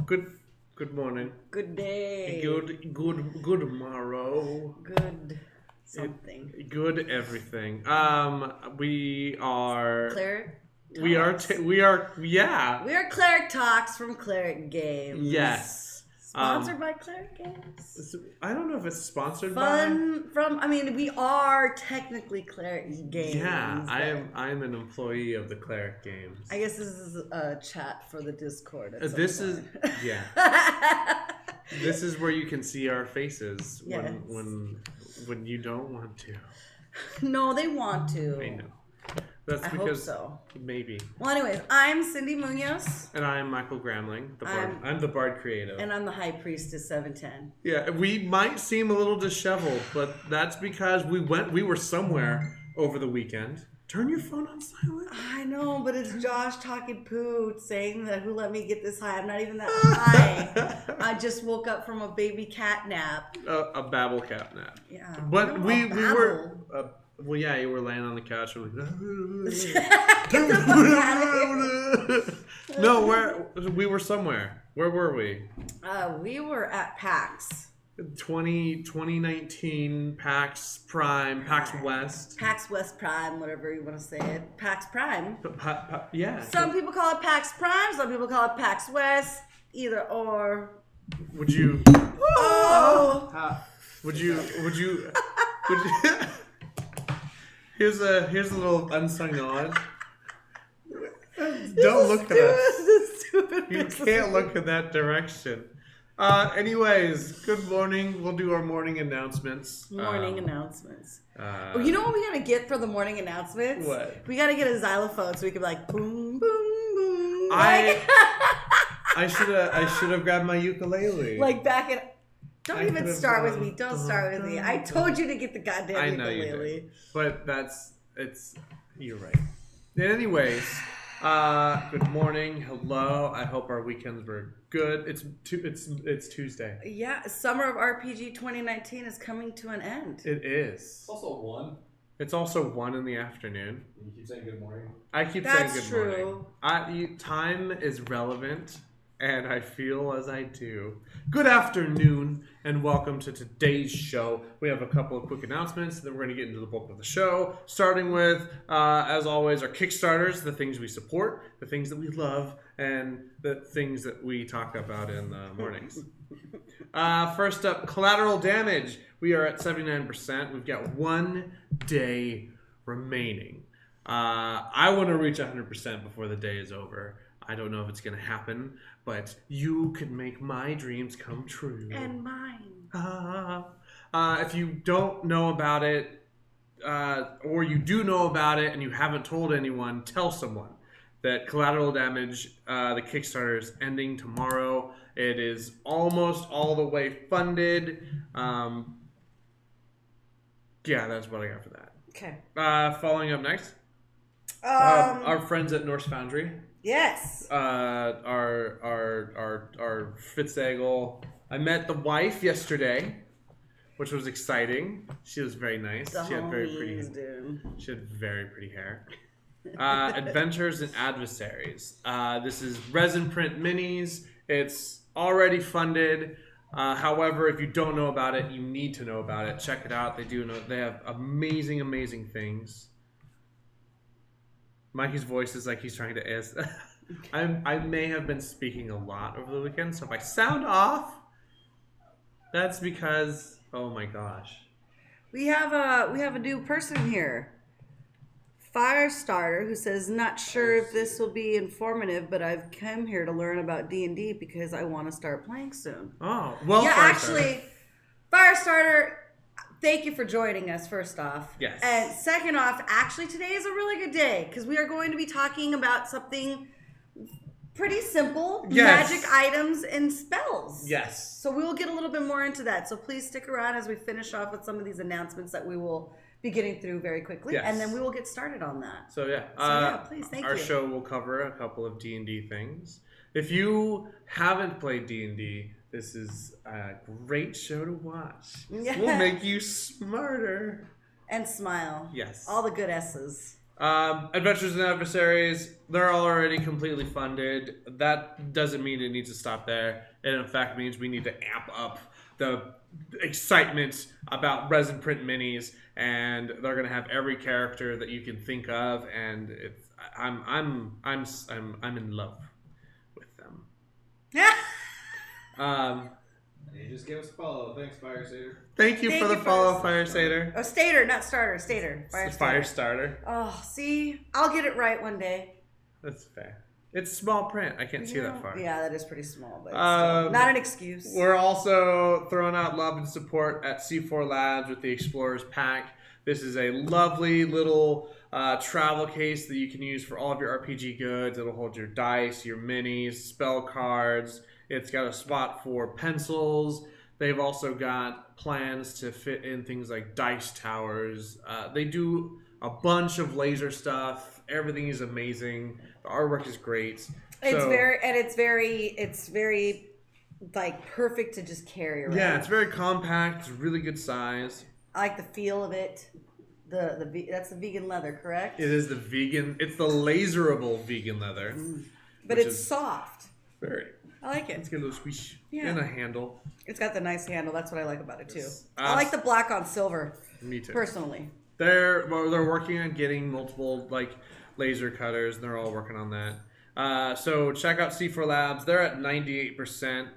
Good morning. Good day. Good morrow. Good something. Good everything. We are. Cleric Talks. We are. Yeah. We are Cleric Talks from Cleric Games. Yes. Sponsored by Cleric Games. I don't know if it's sponsored we are technically Cleric Games. Yeah, I'm an employee of the Cleric Games. I guess this is a chat for the Discord. This is where you can see our faces when you don't want to. No, they want to. I know. That's I because hope so. Maybe. Well, anyways, I'm Cindy Munoz. And I'm Michael Gramling, the bard. I'm the bard creative. And I'm the high priestess 710. Yeah, we might seem a little disheveled, but that's because we were somewhere over the weekend. Turn your phone on silent. I know, but it's Josh talking poo, saying that who let me get this high. I'm not even that high. I just woke up from a baby cat nap. A babble cat nap. Yeah. But we were... well, yeah, you were laying on the couch. And No, we were somewhere. Where were we? We were at PAX. 2019 PAX Prime, PAX West. PAX West Prime, whatever you want to say it. PAX Prime. Yeah. Some people call it PAX Prime, some people call it PAX West. Either or. Would you... Oh! Would you Here's a little unsung nod. Don't look at us. You can't look in that direction. Anyways, good morning. We'll do our morning announcements. You know what we gotta get for the morning announcements? What? We gotta get a xylophone so we can be like boom, boom, boom. I should have grabbed my ukulele. Like back in. Don't even start with me. Don't start with me. I told you to get the goddamn ukulele. You did. But you're right. Anyways, good morning. Hello. I hope our weekends were good. It's Tuesday. Yeah, Summer of RPG 2019 is coming to an end. It is. It's also 1. It's also 1 in the afternoon. You keep saying good morning. I keep saying good true. morning. Time is relevant. And I feel as I do. Good afternoon, and welcome to today's show. We have a couple of quick announcements, then we're going to get into the bulk of the show. Starting with, as always, our Kickstarters, the things we support, the things that we love, and the things that we talk about in the mornings. First up, collateral damage. We are at 79%. We've got 1 day remaining. I want to reach 100% before the day is over. I don't know if it's going to happen, but you can make my dreams come true. And mine. If you don't know about it, or you do know about it and you haven't told anyone, tell someone that Collateral Damage, the Kickstarter, is ending tomorrow. It is almost all the way funded. Yeah, that's what I got for that. Okay. Following up next, our friends at Norse Foundry. Yes. Our Fitzagle. I met the wife yesterday, which was exciting. She was very nice. She had very pretty hair. Adventures and Adversaries. This is resin print minis. It's already funded. However, if you don't know about it, you need to know about it. Check it out. They have amazing things. Mikey's voice is like he's trying to ask. I may have been speaking a lot over the weekend, so if I sound off, that's because oh my gosh. We have a new person here. Firestarter, who says, not sure if this will be informative, but I've come here to learn about D&D because I want to start playing soon. Oh, well, yeah, actually, Firestarter, thank you for joining us, first off. Yes. And second off, actually, today is a really good day because we are going to be talking about something pretty simple. Yes. Magic items and spells. Yes. So we will get a little bit more into that. So please stick around as we finish off with some of these announcements that we will be getting through very quickly. Yes. And then we will get started on that. So yeah, please, thank our you. show will cover a couple of D&D things. If you haven't played D&D, this is a great show to watch. Yeah. We'll make you smarter. And smile. Yes. All the good S's. Adventures and Adversaries, they're already completely funded. That doesn't mean it needs to stop there. It in fact means we need to amp up the excitement about resin print minis, and they're gonna have every character that you can think of, and I'm in love with them. Um, You just gave us a follow. Thanks, Fire Saver. Thank you Thank for the you for follow, this. Fire Sater. Oh, Stater, not starter. Stater. Fire starter. Oh, see? I'll get it right one day. That's fair. It's small print. I can't see that far. Yeah, that is pretty small, but Um, still, not an excuse. We're also throwing out love and support at C4 Labs with the Explorers Pack. This is a lovely little travel case that you can use for all of your RPG goods. It'll hold your dice, your minis, spell cards. It's got a spot for pencils. They've also got plans to fit in things like dice towers. They do a bunch of laser stuff. Everything is amazing. The artwork is great. It's very like perfect to just carry around. Yeah, it's very compact. It's really good size. I like the feel of it. That's the vegan leather, correct? It is the vegan. It's the laserable vegan leather. But which it's is soft. Very. I like It's it. got a little squish Yeah. and a handle. It's got the nice handle. That's what I like about it too. Yes. I like the black on silver, Me too. personally. They're working on getting multiple laser cutters, and they're all working on that. So check out C4 Labs. They're at 98%.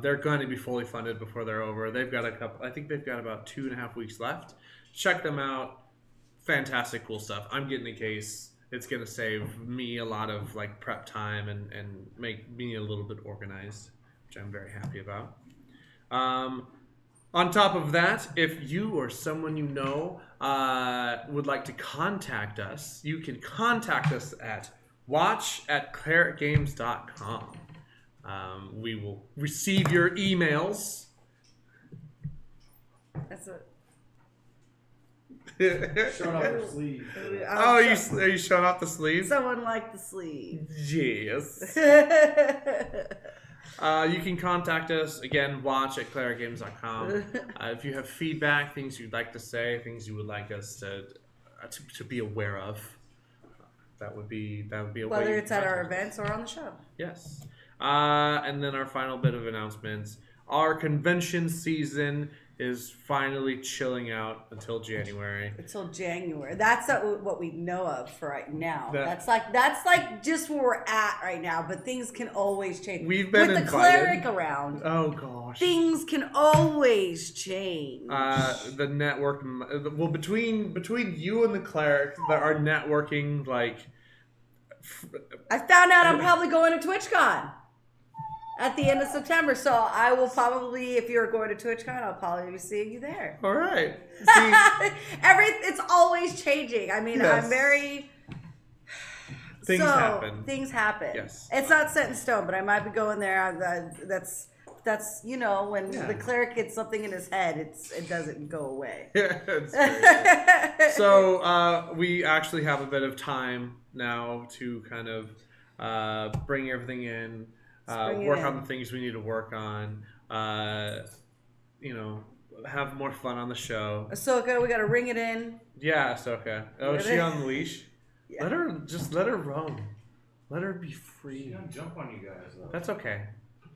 They're going to be fully funded before they're over. They've got I think they've got about 2.5 weeks left. Check them out. Fantastic, cool stuff. I'm getting a case. It's going to save me a lot of prep time and make me a little bit organized, which I'm very happy about. On top of that, if you or someone you know would like to contact us, you can contact us at watch@clericgames.com. We will receive your emails. That's it. Showing off your sleeve. Are you showing off the sleeves? Someone like the sleeve. Yes. You can contact us, again, watch@clericgames.com. If you have feedback, things you'd like to say, things you would like us to be aware of, that would be a way. Whether you it's can at our contact us. events or on the show. Yes. And then our final bit of announcements. Our convention season is finally chilling out until January. Until January. That's what we know of for right now. That- That's like just where we're at right now. But things can always change. We've been with the invited. cleric around. Oh gosh. Things can always change. The network. Well, between you and the cleric, there are networking I found out I'm probably going to TwitchCon at the end of September. So I will probably, if you're going to TwitchCon, I'll probably be seeing you there. All right. See, It's always changing. I mean, Yes. I'm very. Things happen. Things happen. Yes. It's not set in stone, but I might be going there. That's when Yeah. the cleric gets something in his head, it doesn't go away. it's very good. So we actually have a bit of time now to kind of bring everything in, Bring it work in. on the things we need to work on, have more fun on the show. Ahsoka, we got to ring it in. Yeah, Ahsoka. Oh, is she on the leash? Yeah. Let her roam. Let her be She's free. gonna jump on you guys, though. That's okay.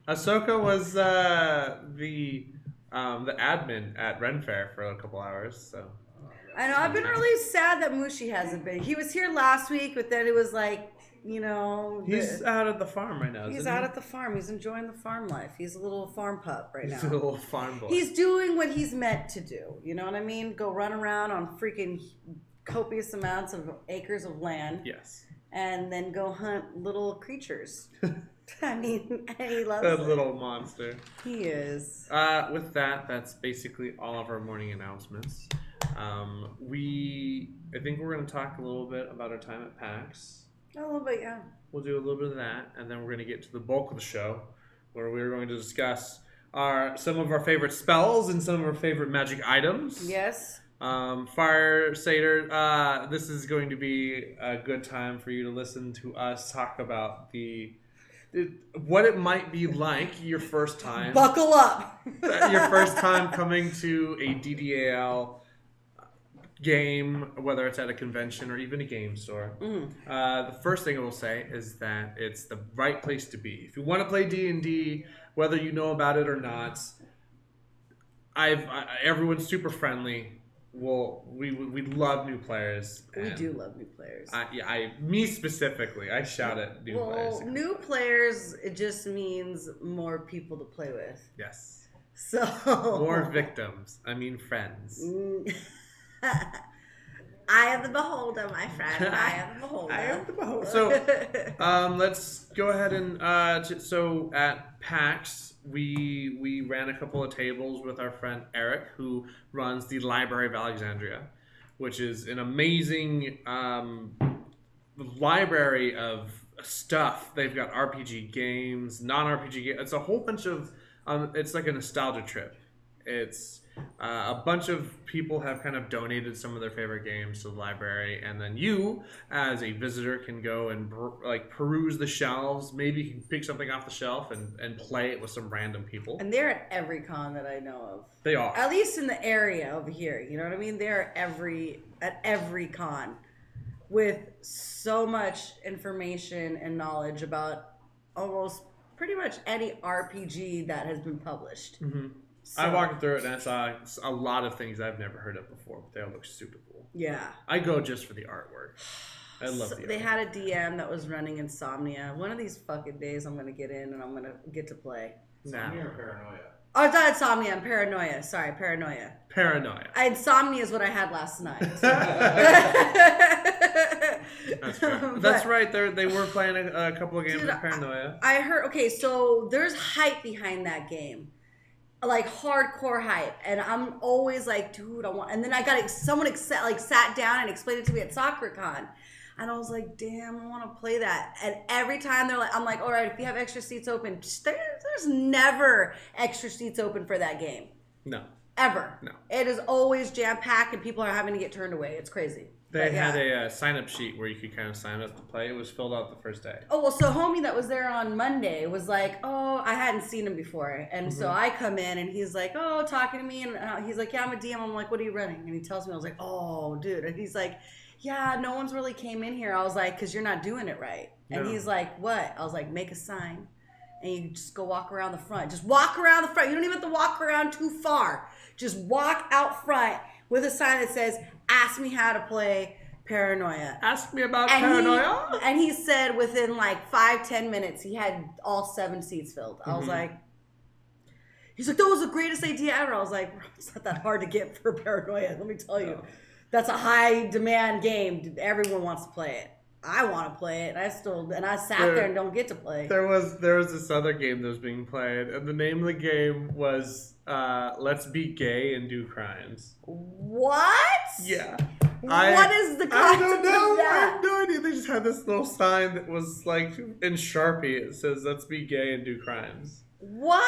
Ahsoka was the admin at Ren Fair for a couple hours, so. I know. I've been really sad that Mushi hasn't been. He was here last week, but then it was He's out at the farm right now. he's out at the farm. He's enjoying the farm life. He's a little farm pup right He's now. a little farm boy. He's doing what he's meant to do. You know what I mean? Go run around on freaking copious amounts of acres of land, Yes. and then go hunt little creatures. I mean, and he loves That it. little monster. He is. With that, that's basically all of our morning announcements. I think we're going to talk a little bit about our time at PAX. A little bit, yeah. We'll do a little bit of that, and then we're going to get to the bulk of the show, where we're going to discuss some of our favorite spells and some of our favorite magic items. Yes. Fire Satyr, this is going to be a good time for you to listen to us talk about what it might be like your first time. Buckle up. Your first time coming to a DDAL game, whether it's at a convention or even a game store, the first thing I will say is that it's the right place to be. If you want to play D&D, whether you know about it or not, everyone's super friendly. We love new players. We do love new players. Me specifically, I shout at new players. Well, new players, it just means more people to play with. Yes. So More victims. I mean friends. I am the beholder, my friend. I am the beholder. I am the beholder. So, let's go ahead and so at PAX, we ran a couple of tables with our friend Eric, who runs the Library of Alexandria, which is an amazing library of stuff. They've got RPG games, non-RPG games. It's a whole bunch of it's like a nostalgia trip. It's a bunch of people have kind of donated some of their favorite games to the library, and then you, as a visitor, can go and peruse the shelves. Maybe you can pick something off the shelf and play it with some random people. And they're at every con that I know of. They are. At least in the area over here. You know what I mean? They're at every con with so much information and knowledge about almost pretty much any RPG that has been published. Mm-hmm. So, I walked through it and I saw a lot of things I've never heard of before, but they all look super cool. Yeah. I go just for the artwork. I love the artwork. They had a DM that was running Insomnia. One of these fucking days I'm going to get in and I'm going to get to play. Insomnia or Paranoia? Oh, it's not Insomnia. I'm Paranoia. Sorry, Paranoia. Paranoia. Insomnia is what I had last night. That's right. That's right. They were playing a couple of games of Paranoia. I heard. Okay, so there's hype behind that game, like hardcore hype, and I'm always like, dude, I want. And then I got someone sat down and explained it to me at SoccerCon, and I was like, damn, I want to play that. And every time I'm like, all right, if you have extra seats open, there's never extra seats open for that game. No. Ever. No. It is always jam-packed and people are having to get turned away. It's crazy. They had a sign-up sheet where you could kind of sign up to play. It was filled out the first day. Oh, well, so homie that was there on Monday was like, oh, I hadn't seen him before. And so I come in and he's like, oh, talking to me. And he's like, yeah, I'm a DM. I'm like, what are you running? And he tells me, I was like, oh, dude. And he's like, yeah, no one's really came in here. I was like, because you're not doing it right. And he's like, what? I was like, make a sign. And you just go walk around the front. Just walk around the front. You don't even have to walk around too far. Just walk out front with a sign that says, ask me how to play Paranoia. Ask me about Paranoia. And he said within like 5-10 minutes, he had all 7 seats filled. I was like, he's like, that was the greatest idea ever. I was like, it's not that hard to get for Paranoia. Let me tell you. That's a high demand game. Everyone wants to play it. I want to play it. And I sat there and don't get to play. There was this other game that was being played, and the name of the game was Let's Be Gay and Do Crimes. What? Yeah. What is the concept I don't know. of that? I have no idea. They just had this little sign that was like in Sharpie. It says "Let's be gay and do crimes." What?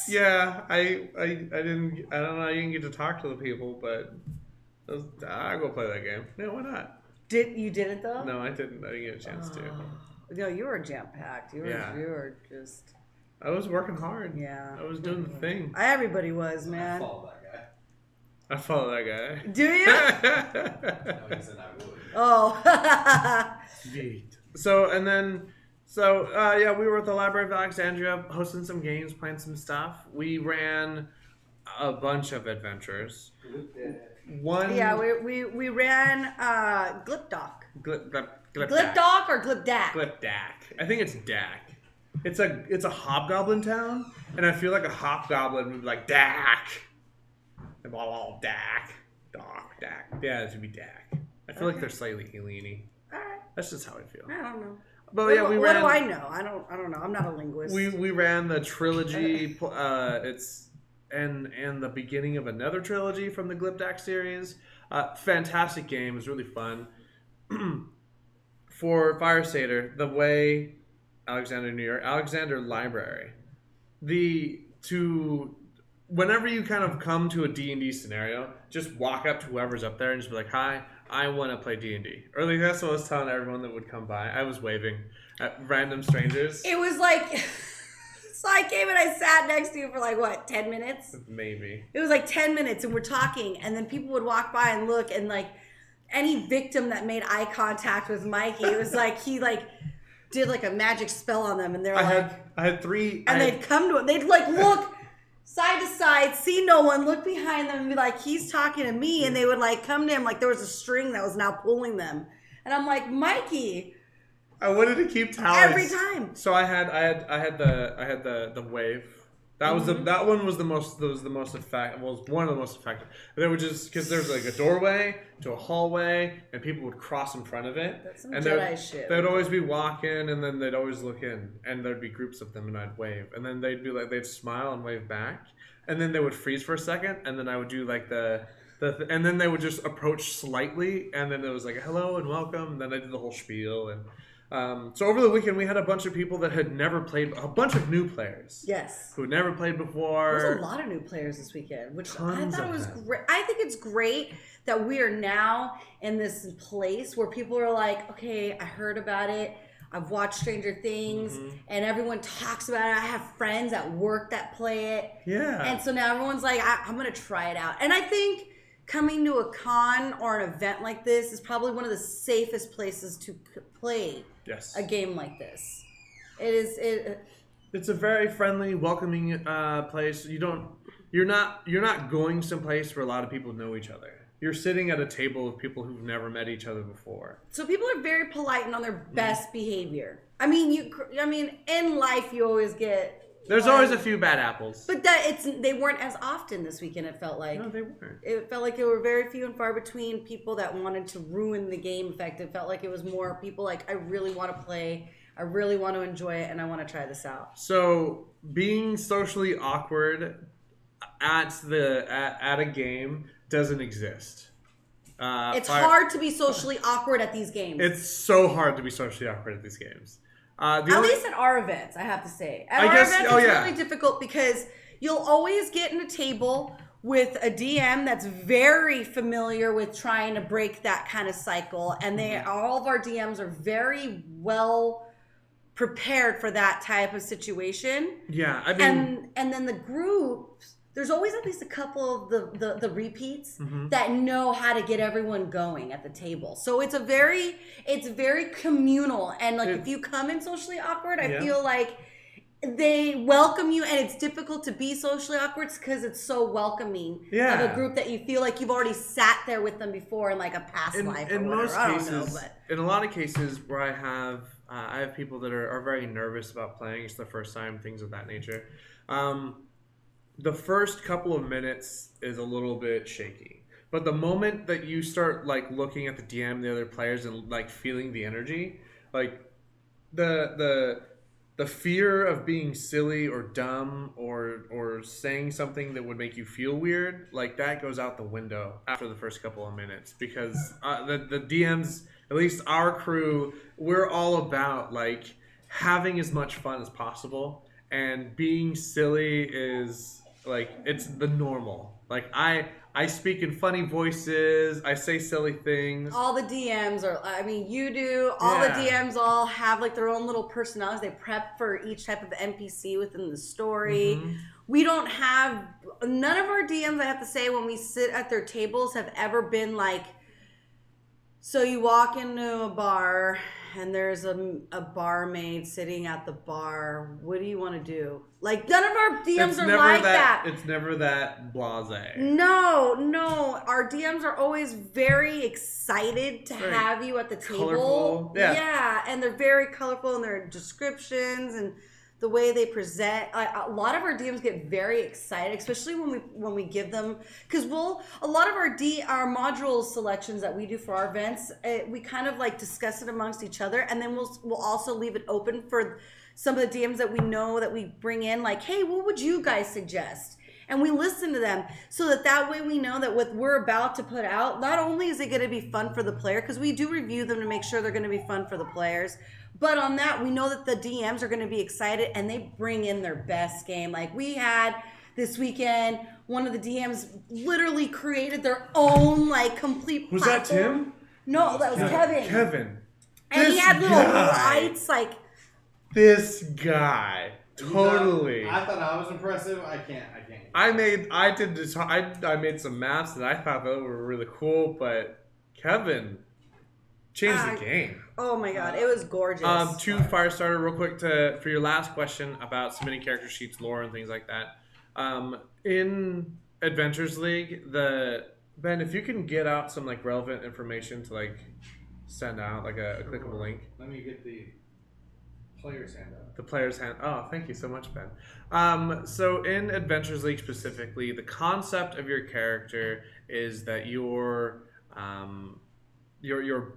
Yeah, I don't know. I didn't get to talk to the people, but I'll go play that game. Yeah, why not? You did it though? No, I didn't. I didn't get a chance to. No, you were jam packed. You were just. I was working hard. Yeah. I was doing the thing. Everybody was, man. I follow that guy. I follow that guy. Do you? No, he said I would. Oh. Sweet. So we were at the Library of Alexandria hosting some games, playing some stuff. We ran a bunch of adventures. Yeah, we ran Glipdoc. Glipdoc or Glipdac? Glipdac. I think it's Dak. It's a hobgoblin town, and I feel like a hobgoblin would be like Dak. And all Dak. Dak. Yeah, it should be Dak. I feel like they're slightly alien-y. Alright. That's just how I feel. I don't know. But yeah, what do I know? I don't know. I'm not a linguist. We ran the trilogy. It's and the beginning of another trilogy from the Glipdac series. Fantastic game. It was really fun. For Fire Satyr, the way Alexander, New York, Alexander Library, whenever you kind of come to a D&D scenario, just walk up to whoever's up there and just be like, hi, I want to play D&D. Or at least that's what I was telling everyone that would come by. I was waving at random strangers. It was like, So I came and I sat next to you for like, what, 10 minutes? Maybe. It was like 10 minutes and we're talking. And then people would walk by and look and like any victim that made eye contact with Mikey, it was like he like did like a magic spell on them. And they're I had 3. and they'd come to him. They'd like look side to side, see no one, look behind them and be like, he's talking to me. And they would like come to him like there was a string that was now pulling them. And I'm like, Mikey. I wanted to keep tallies Every time. So I had the wave. That was that one was the most effective. Was one of the most effective. And they would just because there's like a doorway to a hallway and people would cross in front of it. That's some and Jedi shit. They'd always be walking and then they'd always look in and there'd be groups of them and I'd wave and then they'd be like they'd smile and wave back and then they would freeze for a second and then I would do like and then they would just approach slightly and then it was like hello and welcome and then I did the whole spiel and. So over the weekend we had a bunch of people that had never played, a bunch of new players. Yes. Who had never played before. There's a lot of new players this weekend, which Tons I thought of was them. great. I think it's great that we are now in this place where people are like, okay, I heard about it. I've watched Stranger Things and everyone talks about it. I have friends at work that play it. Yeah. And so now everyone's like, I'm going to try it out. And I think coming to a con or an event like this is probably one of the safest places to play a game like this. It's a very friendly, welcoming place. You're not going someplace where a lot of people know each other. You're sitting at a table with people who've never met each other before. So people are very polite and on their best behavior. I mean, in life you always get. There's always a few bad apples. But they weren't as often this weekend, it felt like. No, they weren't. It felt like there were very few and far between people that wanted to ruin the game effect. It felt like it was more people like, I really want to play, I really want to enjoy it, and I want to try this out. So being socially awkward at a game doesn't exist. It's hard to be socially awkward at these games. It's so hard to be socially awkward at these games. At least at our events, I have to say. At our events, it's really difficult because you'll always get in a table with a DM that's very familiar with trying to break that kind of cycle. And all of our DMs are very well prepared for that type of situation. Yeah, I mean... And then the groups... There's always at least a couple of the repeats that know how to get everyone going at the table. So it's very communal. And like if you come in socially awkward, I feel like they welcome you, and it's difficult to be socially awkward because it's so welcoming of a group that you feel like you've already sat there with them before in like a past life or whatever. I don't know, but in a lot of cases where I have people that are very nervous about playing, it's their first time, things of that nature. The first couple of minutes is a little bit shaky. But the moment that you start like looking at the DM, the other players, and like feeling the energy, like the fear of being silly or dumb or saying something that would make you feel weird, like that goes out the window after the first couple of minutes because the DMs, at least our crew, we're all about like having as much fun as possible, and being silly is like it's the normal. Like I speak in funny voices. I say silly things. All the DMs are, I mean, you do. All the DMs all have like their own little personalities. They prep for each type of NPC within the story. We don't have, none of our DMs, I have to say, when we sit at their tables have ever been like, so you walk into a bar and there's a barmaid sitting at the bar. What do you want to do? Like, none of our DMs are like that. It's never that blasé. No. Our DMs are always very excited to have you at the table. Colorful. Yeah, and they're very colorful in their descriptions and the way they present. A lot of our DMs get very excited, especially when we give them, because a lot of our module selections that we do for our events, we kind of like discuss it amongst each other, and then we'll also leave it open for some of the DMs that we know that we bring in, like, hey, what would you guys suggest? And we listen to them so that way we know that what we're about to put out, not only is it going to be fun for the player, because we do review them to make sure they're going to be fun for the players, but on that, we know that the DMs are going to be excited and they bring in their best game. Like we had this weekend, one of the DMs literally created their own like complete Was platform. that Tim? No, that was Kevin. Kevin. And he had little lights like... This guy. Totally. I thought I was impressive. I can't. I made some maps that I thought that were really cool, but Kevin changed the game. Oh my god, it was gorgeous. To Firestarter, real quick, for your last question about submitting character sheets, lore, and things like that. In Adventures League, Ben, if you can get out some like relevant information to like send out like a clickable link. Let me get the player's handout. The player's hand. Oh, thank you so much, Ben. So in Adventures League specifically, the concept of your character is that your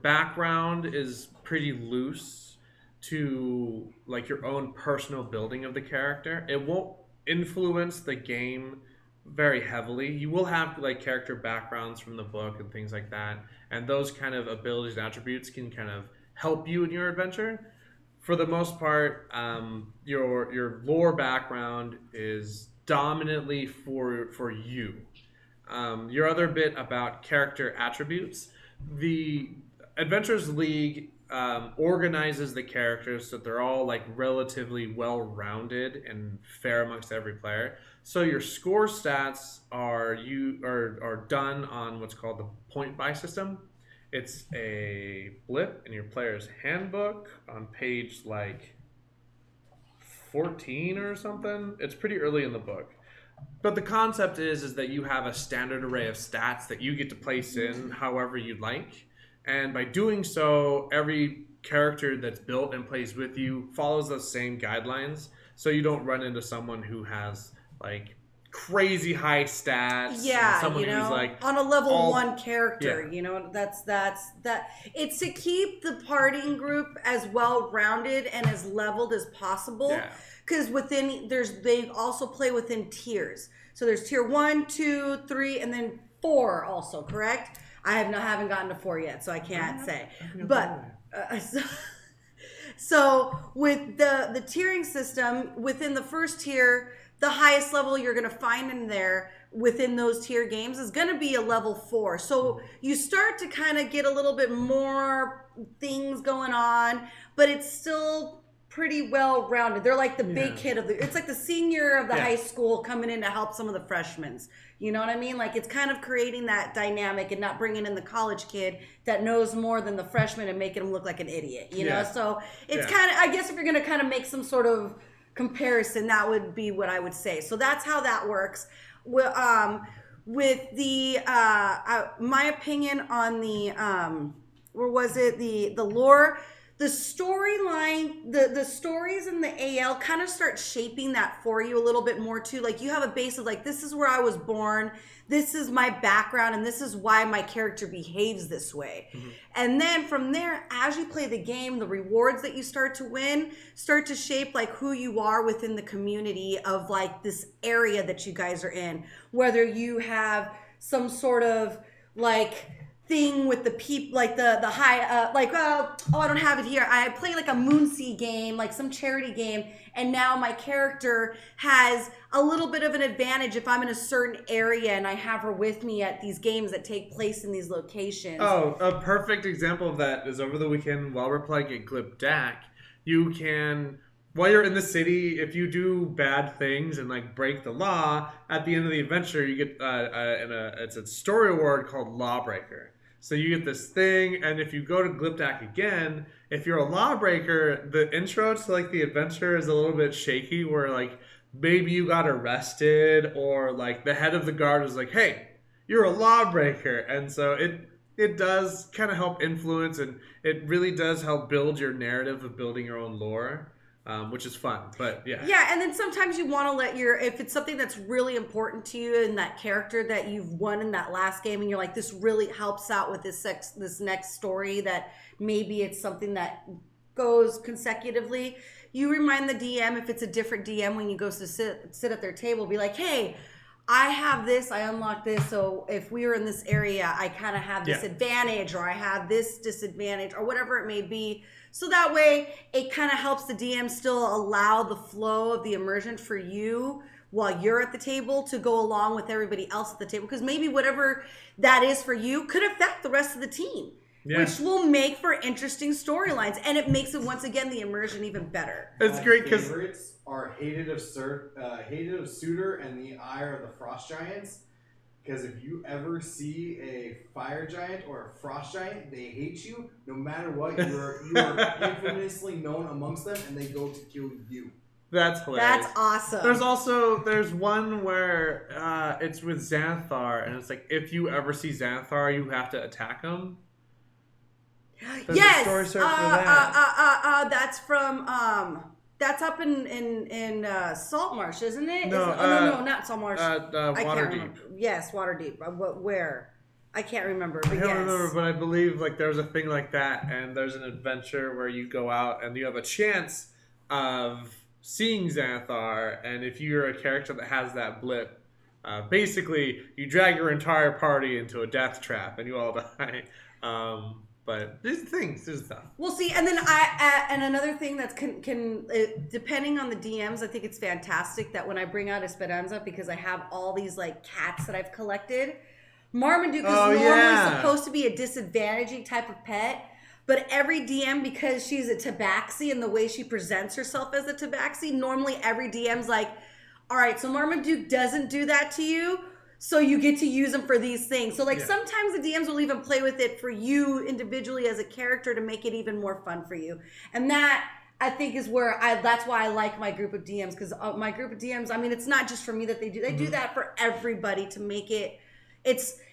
background is pretty loose to like your own personal building of the character. It won't influence the game very heavily. You will have like character backgrounds from the book and things like that, and those kind of abilities and attributes can kind of help you in your adventure. For the most part, your lore background is dominantly for you. Your other bit about character attributes, the Adventures League organizes the characters so they're all like relatively well-rounded and fair amongst every player. So your score stats are done on what's called the point buy system. It's a blip in your player's handbook on page like 14 or something. It's pretty early in the book. But the concept is that you have a standard array of stats that you get to place in however you'd like. And by doing so, every character that's built and plays with you follows those same guidelines. So you don't run into someone who has like crazy high stats. Yeah, someone you know, who's like on a level 1 character, yeah. you know, that's that. It's to keep the partying group as well rounded and as leveled as possible. Yeah. Because they also play within tiers. So there's tier 1, 2, 3, and then 4 also. Correct? I haven't gotten to 4 yet, so I can't say. But so with the tiering system, within the first tier, the highest level you're going to find in there within those tier games is going to be a level 4. So you start to kind of get a little bit more things going on, but it's still pretty well rounded. They're like the big kid it's like the senior of the high school coming in to help some of the freshmen. You know what I mean? Like it's kind of creating that dynamic and not bringing in the college kid that knows more than the freshman and making him look like an idiot, you know? So it's kind of, I guess if you're going to kind of make some sort of comparison, that would be what I would say. So that's how that works. With the my opinion on the the lore, the storyline, the stories in the AL kind of start shaping that for you a little bit more too. Like you have a base of like, this is where I was born, this is my background, and this is why my character behaves this way. Mm-hmm. And then from there, as you play the game, the rewards that you start to win start to shape like who you are within the community of like this area that you guys are in. Whether you have some sort of like thing with the people, like the high, I don't have it here. I play like a Moonsea game, like some charity game, and now my character has a little bit of an advantage if I'm in a certain area and I have her with me at these games that take place in these locations. Oh, a perfect example of that is over the weekend while we're playing at Glipdack, you can, while you're in the city, if you do bad things and like break the law, at the end of the adventure you get it's a story award called Lawbreaker. So you get this thing, and if you go to Glipdack again, if you're a lawbreaker, the intro to like the adventure is a little bit shaky, where like maybe you got arrested, or like the head of the guard is like, "Hey, you're a lawbreaker," and so it does kind of help influence, and it really does help build your narrative of building your own lore. Which is fun, but yeah. Yeah, and then sometimes you want to let if it's something that's really important to you in that character that you've won in that last game, and you're like, this really helps out with this next story, that maybe it's something that goes consecutively. You remind the DM, if it's a different DM, when you go to sit at their table, be like, hey, I have this, I unlocked this, so if we were in this area, I kind of have this advantage, or I have this disadvantage, or whatever it may be. So that way, it kind of helps the DM still allow the flow of the immersion for you while you're at the table to go along with everybody else at the table. Because maybe whatever that is for you could affect the rest of the team. Yeah. which will make for interesting storylines, and it makes it once again the immersion even better. It's My great because favorites are Hated of Suitor and the Ire of the Frost Giants. Because if you ever see a fire giant or a frost giant, they hate you no matter what. You are infamously known amongst them, and they go to kill you. that's hilarious. That's awesome. There's one where it's with Xanathar, and it's like if you ever see Xanathar, you have to attack him. There's a yes. story serve for that. That's from that's up in Salt Marsh, isn't it? No, no, not Salt Marsh. I can't Waterdeep. remember. Yes, Waterdeep. Where? I can't remember. But I don't yes. remember, but I believe like there's a thing like that, and there's an adventure where you go out and you have a chance of seeing Xanathar, and if you're a character that has that blip, basically you drag your entire party into a death trap and you all die. But there's stuff. We'll see, and then and another thing that's depending on the DMs, I think it's fantastic that when I bring out Esperanza, because I have all these like cats that I've collected. Marmaduke is normally supposed to be a disadvantaging type of pet, but every DM, because she's a tabaxi and the way she presents herself as a tabaxi, normally every DM's like, all right, so Marmaduke doesn't do that to you, so you get to use them for these things. So like sometimes the DMs will even play with it for you individually as a character to make it even more fun for you. And that I think is where that's why I like my group of DMs, because my group of DMs, I mean, it's not just for me that they do that for everybody to make it.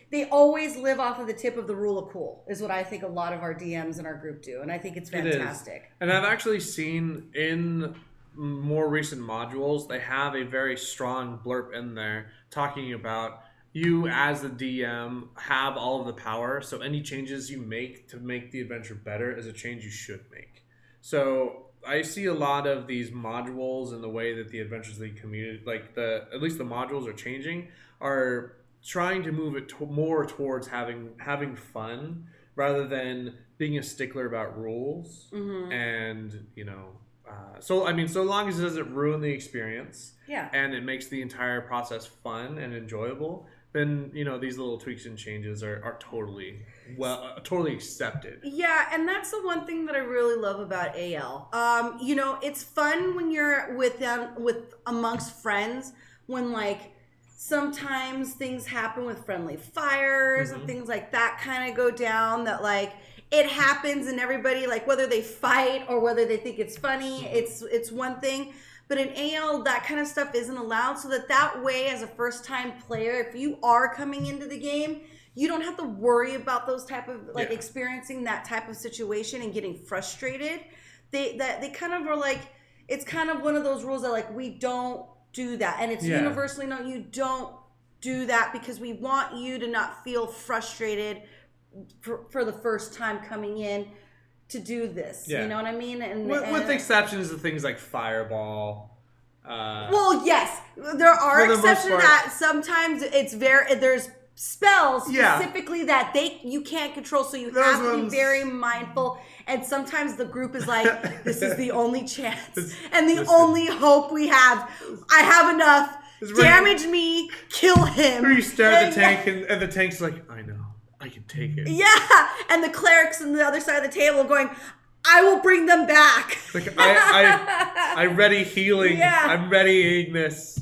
They always live off of the tip of the rule of cool, is what I think a lot of our DMs in our group do, and I think it's fantastic. And I've actually seen in more recent modules, they have a very strong blurb in there talking about you as the DM have all of the power, so any changes you make to make the adventure better is a change you should make. So I see a lot of these modules and the way that the Adventures League community, at least the modules are changing, are trying to move it more towards having fun rather than being a stickler about rules. And so long as it doesn't ruin the experience, and it makes the entire process fun and enjoyable, then these little tweaks and changes are totally accepted. Yeah, and that's the one thing that I really love about AL. It's fun when you're with amongst friends, when like sometimes things happen with friendly fires and things like that kind of go down, that like it happens, and everybody, like, whether they fight or whether they think it's funny, it's one thing. But in AL, that kind of stuff isn't allowed, so that way, as a first-time player, if you are coming into the game, you don't have to worry about those type of, like, experiencing that type of situation and getting frustrated. They kind of are like, it's kind of one of those rules that, like, we don't do that. And it's universally known, you don't do that, because we want you to not feel frustrated for the first time coming in to do this. You know what I mean? And with exceptions of things like Fireball. Well, yes, there are exceptions to that. Sometimes there's spells specifically that you can't control, so you have to be very mindful. And sometimes the group is like, this is the only chance and the only hope we have. I have enough. Damage me, kill him. Or you stare at the tank, and the tank's like, I know, I can take it. Yeah, and the clerics on the other side of the table going, I will bring them back. Like, I ready healing. I'm readying this.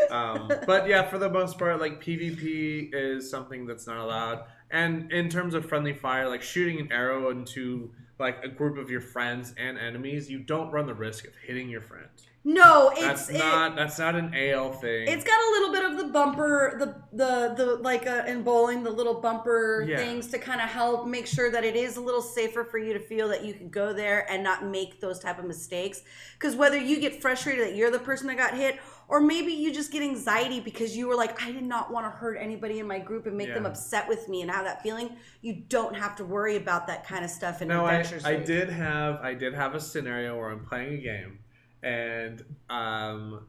But yeah, for the most part, like, PvP is something that's not allowed. And in terms of friendly fire, like shooting an arrow into like a group of your friends and enemies, you don't run the risk of hitting your friend. No, that's not an AL thing. It's got a little bit of the bumper, the like in bowling, the little bumper things to kind of help make sure that it is a little safer for you to feel that you can go there and not make those type of mistakes. Because whether you get frustrated that you're the person that got hit, or maybe you just get anxiety because you were like, I did not want to hurt anybody in my group and make them upset with me and have that feeling. You don't have to worry about that kind of stuff in Adventures. I did have a scenario where I'm playing a game. And the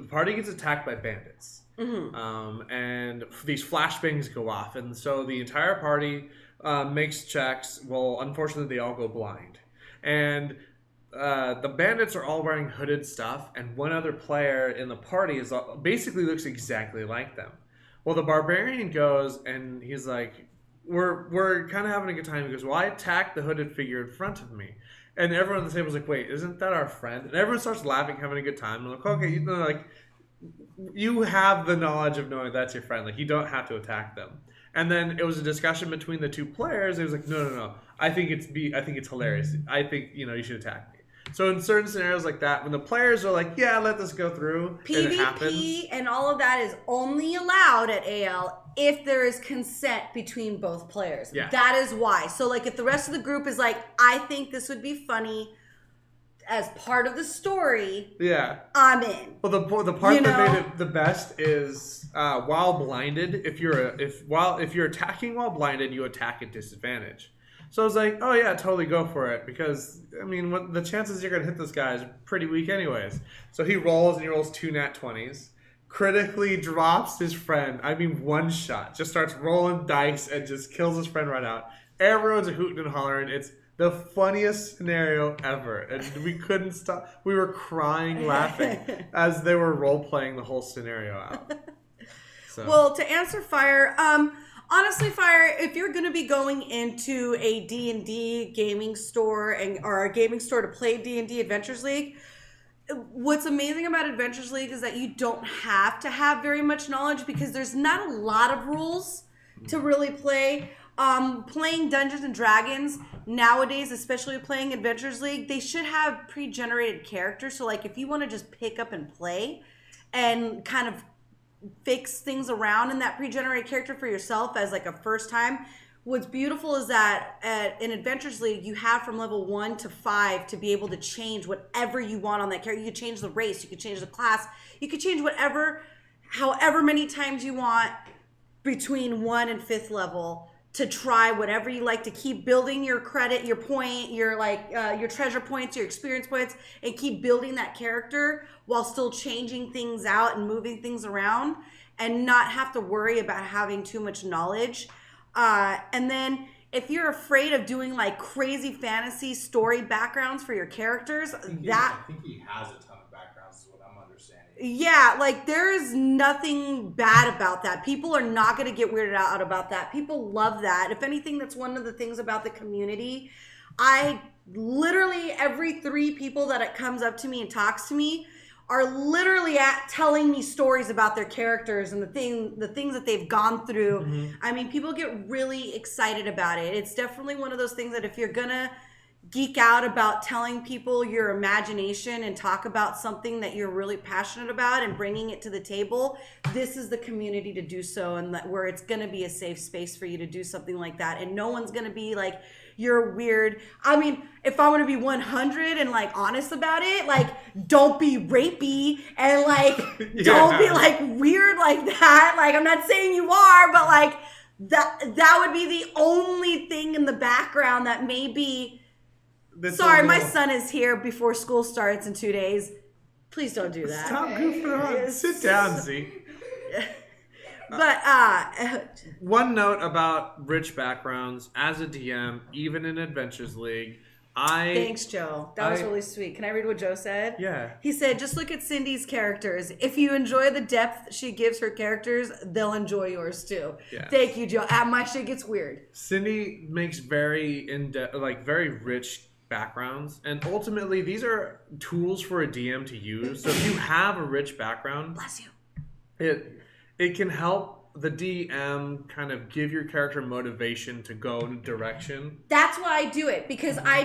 party gets attacked by bandits, and these flashbangs go off, and so the entire party makes checks. Well, unfortunately, they all go blind, and the bandits are all wearing hooded stuff, and one other player in the party basically looks exactly like them. Well, the barbarian goes and he's like, we're kind of having a good time. He goes, well, I attacked the hooded figure in front of me. And everyone at the table's like, wait, isn't that our friend? And everyone starts laughing, having a good time. I'm like, okay, you know, like, you have the knowledge of knowing that's your friend. Like, you don't have to attack them. And then it was a discussion between the two players. It was like, no. I think it's hilarious. I think, you should attack me. So in certain scenarios like that, when the players are like, yeah, let this go through, and it happens. PvP and all of that is only allowed at AL if there is consent between both players. Yeah. That is why. So like if the rest of the group is like, I think this would be funny as part of the story, yeah, I'm in. Well, the part that made it the best is while blinded. If you're attacking while blinded, you attack at disadvantage. So I was like, oh yeah, totally go for it, because I mean, the chances you're gonna hit this guy is pretty weak anyways. So he rolls 2 nat 20s, critically drops his friend. I mean, one shot, just starts rolling dice and just kills his friend right out. Everyone's hooting and hollering. It's the funniest scenario ever, and we couldn't stop. We were crying laughing as they were role playing the whole scenario out. So. Well, to answer Fire, honestly, Fire, if you're going to be going into a D&D gaming store or a gaming store to play D&D Adventures League, what's amazing about Adventures League is that you don't have to have very much knowledge, because there's not a lot of rules to really play. Playing Dungeons and Dragons nowadays, especially playing Adventures League, they should have pre-generated characters. So like if you want to just pick up and play and kind of fix things around in that pre-generated character for yourself as like a first time, what's beautiful is that in Adventures League, you have from level 1 to 5 to be able to change whatever you want on that character. You could change the race, you could change the class, you could change however many times you want between 1 and 5th level, to try whatever you like, to keep building your credit, your point, your treasure points, your experience points, and keep building that character while still changing things out and moving things around, and not have to worry about having too much knowledge. And then if you're afraid of doing like crazy fantasy story backgrounds for your characters, I think he has a ton of backgrounds, is what I'm understanding. Yeah, like there is nothing bad about that. People are not going to get weirded out about that. People love that. If anything, that's one of the things about the community. I literally, every 3 people that comes up to me and talks to me are literally telling me stories about their characters and the things that they've gone through. Mm-hmm. I mean, people get really excited about it. It's definitely one of those things that if you're gonna geek out about telling people your imagination and talk about something that you're really passionate about and bringing it to the table, this is the community to do so, and where it's going to be a safe space for you to do something like that. And no one's going to be like, you're weird. I mean, if I want to be 100 and like honest about it, like don't be rapey and like don't be like weird like that. Like I'm not saying you are, but like that would be the only thing in the background that maybe. Sorry, my son is here before school starts in 2 days. Please don't do that. Stop goofing around. Sit down, Z. But one note about rich backgrounds as a DM, even in Adventures League, Thanks, Joe. That was really sweet. Can I read what Joe said? Yeah. He said, just look at Cindy's characters. If you enjoy the depth she gives her characters, they'll enjoy yours too. Yes. Thank you, Joe. My shit gets weird. Cindy makes very rich backgrounds, and ultimately these are tools for a DM to use. So if you have a rich background, bless you, it can help the DM kind of give your character motivation to go in a direction. That's why I do it, because I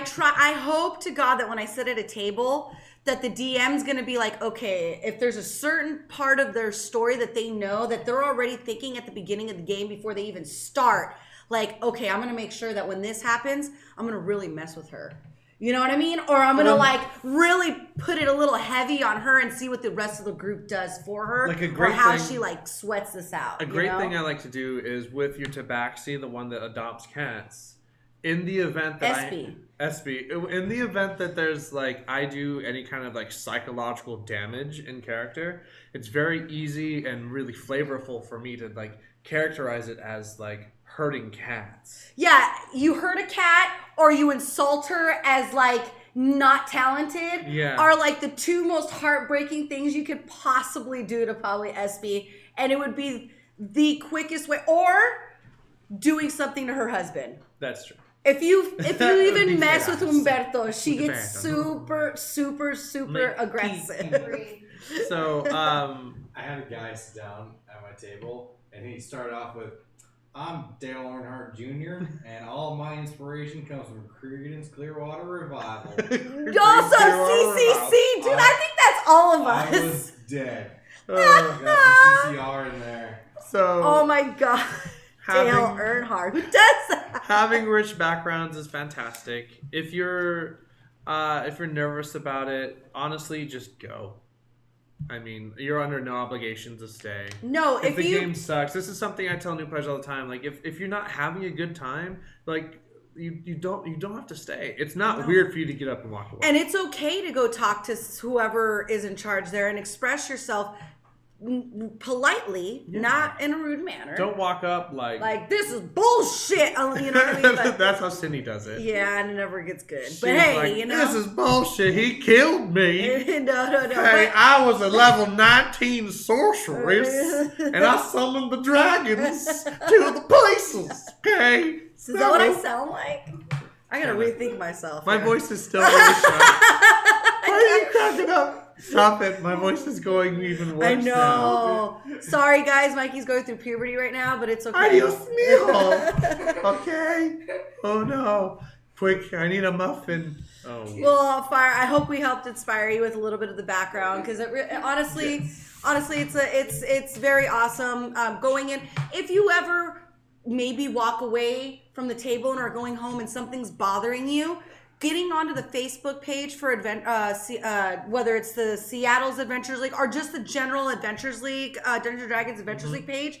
hope to God that when I sit at a table that the DM's going to be like, okay, if there's a certain part of their story that they know that they're already thinking at the beginning of the game before they even start, like, okay, I'm going to make sure that when this happens, I'm going to really mess with her. You know what I mean? Or I'm going to like really put it a little heavy on her and see what the rest of the group does for her. Like a great or how she like sweats this out. A great thing I like to do is with your tabaxi, the one that adopts cats, in the event that in the event that there's like I do any kind of like psychological damage in character, it's very easy and really flavorful for me to like characterize it as like hurting cats. Yeah, you hurt a cat or you insult her as like not talented are like the 2 most heartbreaking things you could possibly do to probably SB, and it would be the quickest way, or doing something to her husband. That's true. If you even mess with Umberto. Umberto, she gets Umberto. super aggressive. So, I had a guy sit down at my table, and he started off with, "I'm Dale Earnhardt Jr., and all of my inspiration comes from Creedence Clearwater Revival." Also, CCC, dude, I think that's all of us. I was dead. Got some CCR in there. So, Oh my god. Dale Earnhardt. Who does that? having rich backgrounds is fantastic. If you're nervous about it, honestly, just go. I mean, you're under no obligation to stay. No, if the game sucks, this is something I tell new players all the time. Like, if you're not having a good time, like you don't have to stay. It's not weird for you to get up and walk away. And it's okay to go talk to whoever is in charge there and express yourself politely, not in a rude manner. Don't walk up like this is bullshit. You know what I mean? But, that's how Cindy does it. yeah, and it never gets good. She's But hey, like, you know, this is bullshit. He killed me. no. Hey, I was a level 19 sorceress, and I summoned the dragons to the places. Okay, Is that what I sound like? I gotta rethink myself. My here. voice is still really sharp. Why are you cracking up? Stop it. My voice is going even worse. I know. Sorry, guys. Mikey's going through puberty right now, but it's okay. Adios mio. Okay. Oh no. Quick, I need a muffin. Oh. Well, Fire, I hope we helped inspire you with a little bit of the background, because honestly, it's very awesome. Going in, if you ever maybe walk away from the table and are going home and something's bothering you, getting onto the Facebook page for whether it's the Seattle's Adventures League or just the general Adventures League, Dungeons & Dragons Adventures League page,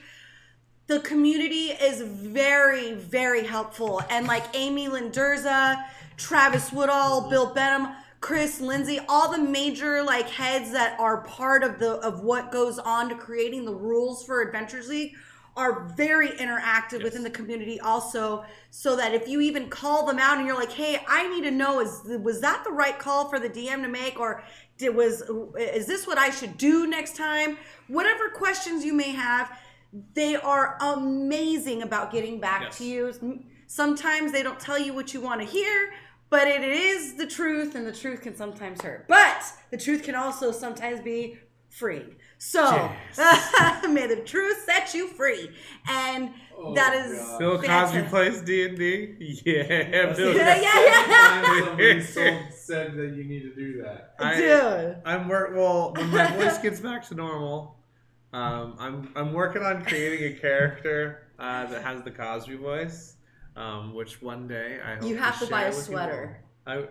the community is very, very helpful. And like Amy Linderza, Travis Woodall, Bill Benham, Chris Lindsay, all the major like heads that are part of what goes on to creating the rules for Adventures League are very interactive within the community also, so that if you even call them out and you're like, hey, I need to know, was that the right call for the DM to make, or is this what I should do next time? Whatever questions you may have, they are amazing about getting back to you. Sometimes they don't tell you what you want to hear, but it is the truth, and the truth can sometimes hurt. But the truth can also sometimes be freeing. So, may the truth set you free. And that is Bill Cosby plays D&D? Yeah, Bill. Somebody said that you need to do that. When my voice gets back to normal, I'm working on creating a character that has the Cosby voice, which one day I hope you have to buy a with sweater. and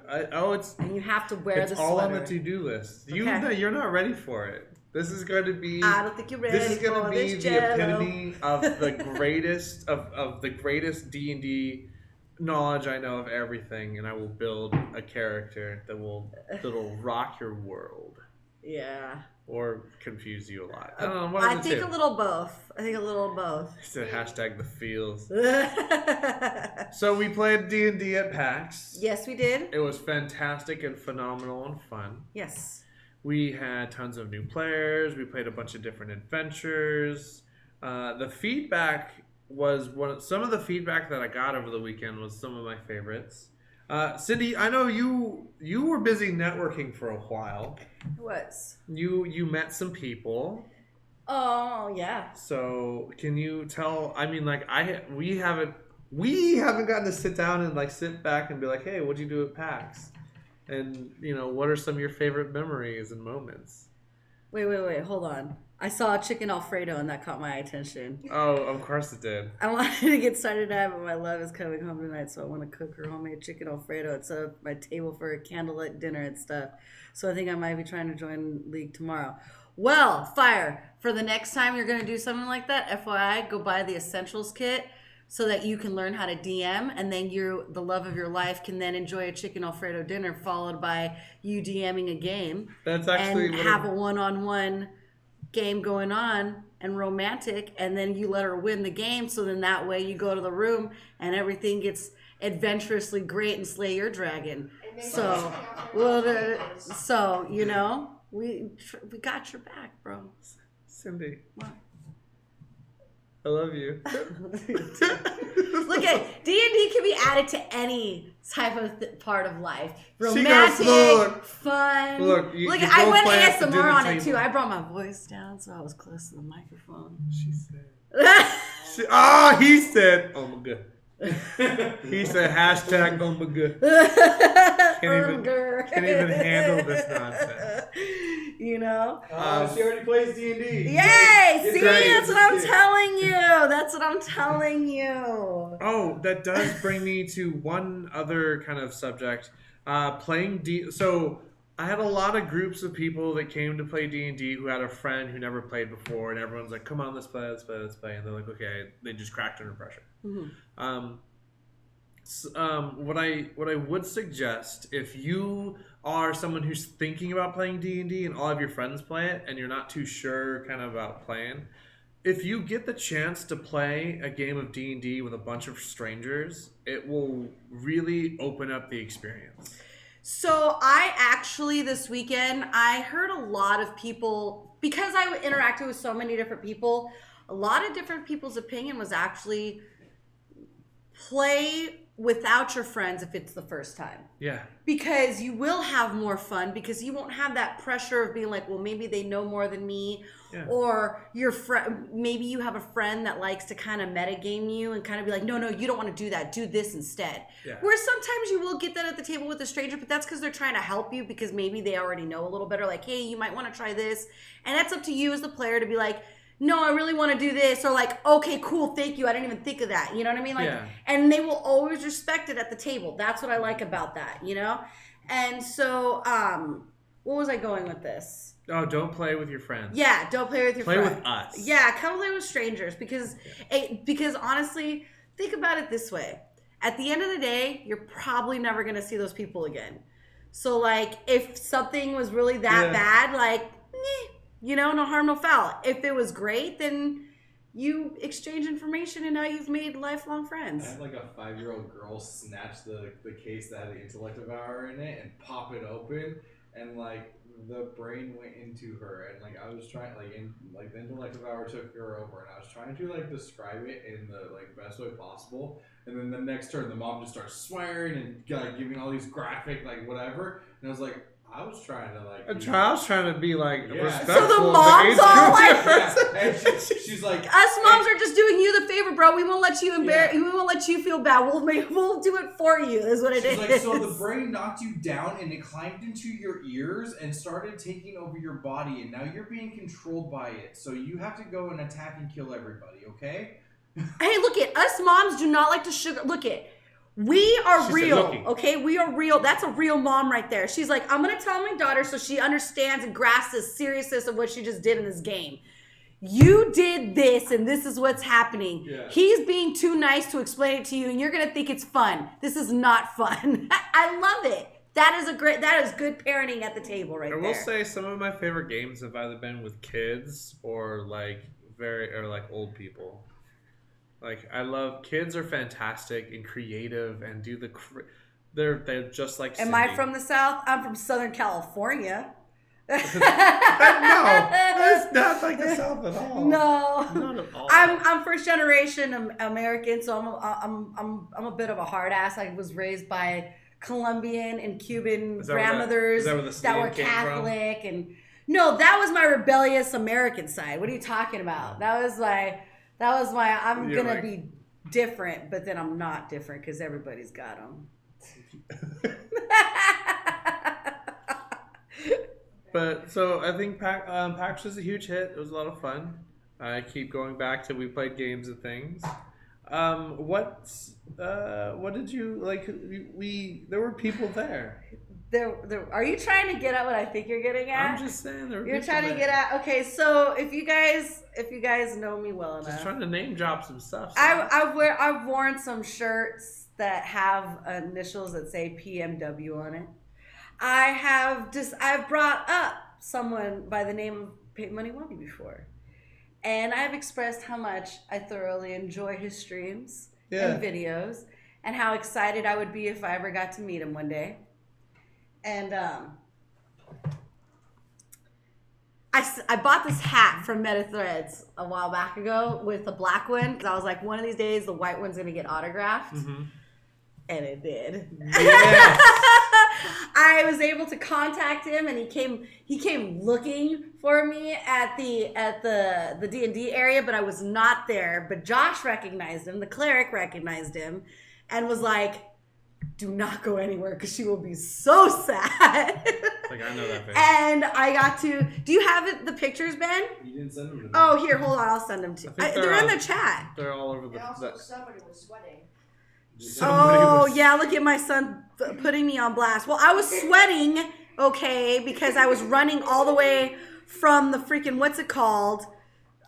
you have to wear the sweater. It's all on the to-do list. You're not ready for it. This is going to be. I don't think you're ready. This is going to be the Jello. epitome of the greatest of the greatest D&D knowledge I know of everything, and I will build a character that'll rock your world. Yeah. Or confuse you a lot. I don't know. I think a little both. It's a hashtag the feels. So we played D&D at PAX. Yes, we did. It was fantastic and phenomenal and fun. Yes. We had tons of new players. We played a bunch of different adventures. The feedback was some of the feedback that I got over the weekend was some of my favorites. Cindy, I know you were busy networking for a while. I was. You met some people. Oh yeah. So can you tell? I mean, like we haven't gotten to sit down and like sit back and be like, hey, what'd you do at PAX? And, what are some of your favorite memories and moments? Wait, hold on. I saw a chicken Alfredo and that caught my attention. Oh, of course it did. I wanted to get started at, but my love is coming home tonight, so I want to cook her homemade chicken Alfredo and set up my table for a candlelit dinner and stuff. So I think I might be trying to join League tomorrow. Well, Fire, for the next time you're going to do something like that, FYI, go buy the Essentials Kit, so that you can learn how to DM, and then the love of your life can then enjoy a chicken Alfredo dinner followed by you DMing a game. That's actually and have a one-on-one game going on and romantic, and then you let her win the game. So then that way you go to the room and everything gets adventurously great and slay your dragon. So, we got your back, bro. Cindy. What? I love you. Look at D&D can be added to any type of part of life. She goes, Romantic, look. fun. Look, I went play at the ASMR on it table. too. I brought my voice down so I was close to the microphone. She said. He said, oh my god. He said hashtag oh my god. Can't even handle this nonsense. You know? She already plays D&D. Yay! See, great. that's what I'm telling you. That's what I'm telling you. Oh, that does bring me to one other kind of subject. Playing D. So I had a lot of groups of people that came to play D&D who had a friend who never played before, and everyone's like, "Come on, let's play, let's play, let's play." And they're like, "Okay." They just cracked under pressure. Mm-hmm. What I would suggest, if you are someone who's thinking about playing D&D and all of your friends play it and you're not too sure kind of about playing, if you get the chance to play a game of D&D with a bunch of strangers, it will really open up the experience. So I actually, this weekend, I heard a lot of people, because I interacted with so many different people, a lot of different people's opinion was actually play without your friends if it's the first time. Yeah. Because you will have more fun, because you won't have that pressure of being like, well, maybe they know more than me. Yeah. Or your friend, maybe you have a friend that likes to kind of metagame you and kind of be like, no, you don't want to do that. Do this instead. Yeah. Where sometimes you will get that at the table with a stranger, but that's because they're trying to help you, because maybe they already know a little better. Like, hey, you might want to try this. And that's up to you as the player to be like, no, I really want to do this, or like, okay, cool, thank you, I didn't even think of that, you know what I mean? Like, yeah. And they will always respect it at the table. That's what I like about that, you know? And so, what was I going with this? Oh, don't play with your friends. Yeah, don't play with your friends. Play with us. Yeah, come play with strangers, because honestly, think about it this way. At the end of the day, you're probably never going to see those people again. So, like, if something was really that bad, like, you know, no harm, no foul. If it was great, then you exchange information and now you've made lifelong friends. I had like a 5-year-old girl snatch the case that had the intellect devour in it and pop it open, and like the brain went into her, and like I was trying the intellect devour took her over, and I was trying to like describe it in the like best way possible, and then the next turn the mom just starts swearing and like giving all these graphic like whatever, and I was like, I was trying to like. I was trying to be like respectful. So the mom's all like, and she's like, us moms are just doing you the favor, bro. We won't let you embarrass. We won't let you feel bad. We'll do it for you. Is what it is. Like, so the brain knocked you down and it climbed into your ears and started taking over your body, and now you're being controlled by it. So you have to go and attack and kill everybody. Okay. Hey, look it. Us moms do not like to sugar. Look it. We are real, okay? We are real. That's a real mom right there. She's like, I'm going to tell my daughter so she understands and grasps the seriousness of what she just did in this game. You did this, and this is what's happening. Yeah. He's being too nice to explain it to you, and you're going to think it's fun. This is not fun. I love it. That is good parenting at the table right there. I will say some of my favorite games have either been with kids or like old people. Like, I love, kids are fantastic and creative and do they're just like Cindy. Am I from the South? I'm from Southern California. No, it's not like the South at all. No, not at all. I'm first generation American, so I'm a bit of a hard ass. I was raised by Colombian and Cuban grandmothers that were Catholic, and no, that was my rebellious American side. What are you talking about? That was my I'm going to be different, but then I'm not different because everybody's got them. But so I think PAX was a huge hit. It was a lot of fun. I keep going back to we played games and things. What did you like? There were people there. Are you trying to get at what I think you're getting at? I'm just saying you're trying to get at. Okay, so if you guys know me well enough, just trying to name drop some stuff. So. I've worn some shirts that have initials that say PMW on it. I've brought up someone by the name of Pay Money Wubby before, and I've expressed how much I thoroughly enjoy his streams and videos, and how excited I would be if I ever got to meet him one day. And I I bought this hat from Meta Threads a while back ago with a black one because I was like, one of these days the white one's gonna get autographed, and it did. Yes. I was able to contact him, and he came looking for me at the D&D area, but I was not there. But Josh recognized him, the cleric recognized him, and was like, do not go anywhere because she will be so sad. Like, I know that face. And I got to. Do you have the pictures, Ben? You didn't send them to me. Oh, here, hold on. I'll send them to you. They're in the chat. They're all over And also, the. somebody was sweating. Oh, yeah, look at my son putting me on blast. Well, I was sweating, okay, because I was running all the way from the freaking, what's it called?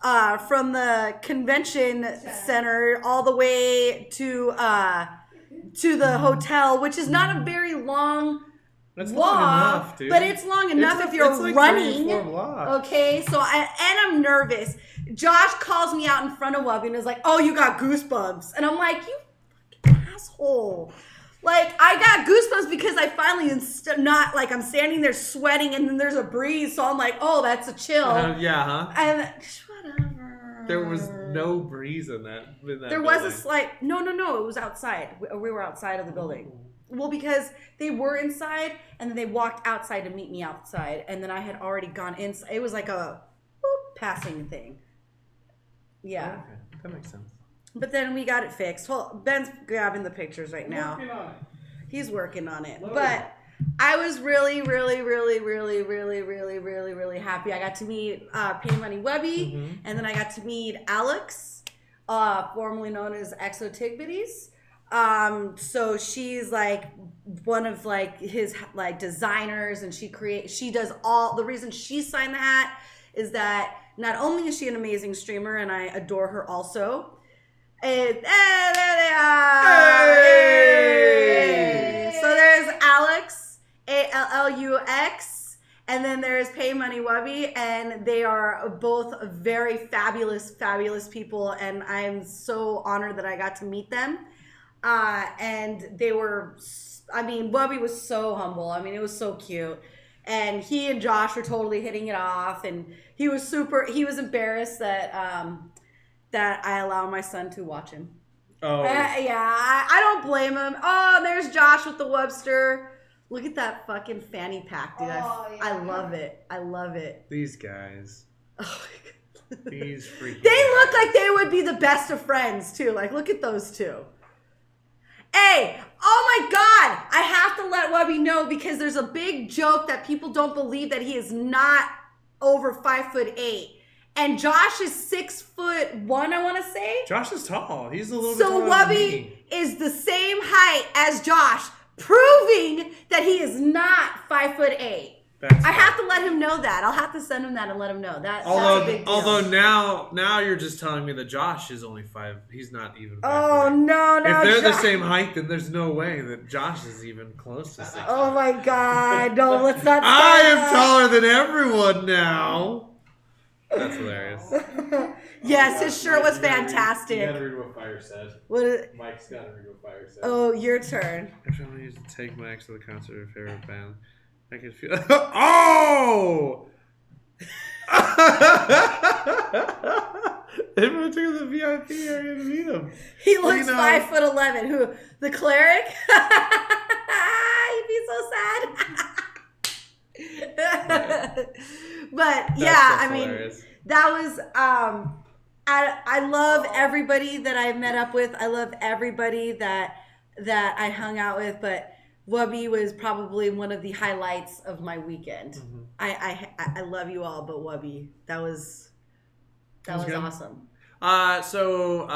From the convention center all the way to the hotel, which is not a very long That's walk, long enough, dude. but it's long enough if you're it's like running. 3 or 4 blocks. Okay, so I'm nervous. Josh calls me out in front of Wubby and is like, "Oh, you got goosebumps," and I'm like, "You fucking asshole!" Like, I got goosebumps because I finally not like I'm standing there sweating and then there's a breeze, so I'm like, "Oh, that's a chill." Yeah, huh? And whatever. There was no breeze in that. There was a slight. No. It was outside. We were outside of the building. Well, because they were inside, and then they walked outside to meet me outside, and then I had already gone inside. It was like a passing thing. Yeah. Okay, that makes sense. But then we got it fixed. Well, Ben's grabbing the pictures right now. Working on it. He's working on it. Love But I was really, really, really, really, really, really, really, really happy. I got to meet Pay Money Webby, and then I got to meet Alex, formerly known as Exo Tigbitties. So she's like one of like his like designers, and she does all the reason she signed the hat is that not only is she an amazing streamer, and I adore her also. There they are. Hey. So there's Alex, ALLUX, and then there's Pay Money Wubby, and they are both very fabulous, fabulous people, and I'm so honored that I got to meet them. And they were, I mean, Wubby was so humble. I mean, it was so cute. And he and Josh were totally hitting it off, and he was embarrassed that I allow my son to watch him. Oh. I don't blame him. Oh, there's Josh with the Webster. Look at that fucking fanny pack, dude. I love it. I love it. These guys. Oh my God. These freaking They guys. look like they would be the best of friends, too. Like, look at those two. Hey, oh my God, I have to let Webby know because there's a big joke that people don't believe that he is not over 5'8", and Josh is 6'1", I want to say. Josh is tall. He's a little bit So taller than Webby me. is the same height as Josh, proving that he is not 5'8". That's I have to let him know that. I'll have to send him that and let him know that. That's a big deal. Although now you're just telling me that Josh is only 5. He's not even 5. Oh no! If they're the Josh. same height, then there's no way that Josh is even close to 6. Oh my God! No, let's not. I start am that. taller than everyone now. That's hilarious. Yes, his shirt was You gotta fantastic. read what Fire said. What is, Mike's gotta read what Fire said. oh, your turn. I'm trying to use to take my ex to the concert of favorite band. I can feel. Oh! Everyone took the VIP area to meet him. He Well, looks you know- 5'11". Who? The cleric? He'd be so sad. But yeah, I mean, hilarious. that was I love everybody that I met up with. I love everybody that I hung out with, but Wubby was probably one of the highlights of my weekend. Mm-hmm. I love you all, but Wubby, that was good. awesome. So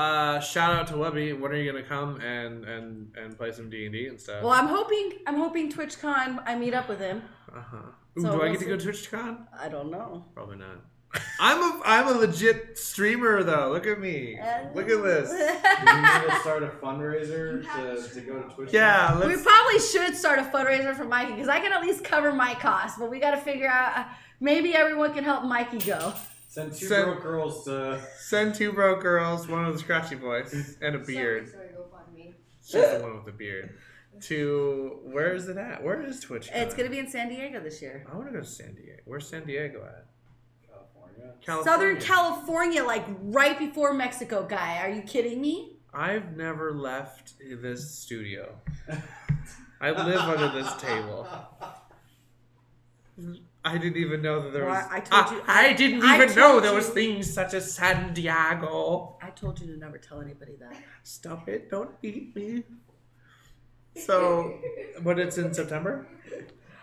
shout out to Webby. When are you gonna come and play some D&D and stuff? Well, I'm hoping TwitchCon I meet up with him. Ooh, so do I we'll get to go to see. TwitchCon? I don't know. Probably not. I'm a legit streamer though. Look at me. Look at this. Do you need to start a fundraiser to go to Twitch? Yeah, We let's. probably should start a fundraiser for Mikey because I can at least cover my costs, but we got to figure out maybe everyone can help Mikey go. Send two Send- broke girls to. Send 2 broke girls, one with a scratchy voice and a beard. Somebody's gonna go find me. She's the one with the beard. To where is it at? Where is Twitch? It's gonna be in San Diego this year. I want to go to San Diego. Where's San Diego at? Southern California, like right before Mexico, guy. Are you kidding me? I've never left this studio. I live under this table. I didn't even know that there was. I told you. I didn't even know there was things such as San Diego. I told you to never tell anybody that. Stop it! Don't beat me. So, but it's in September.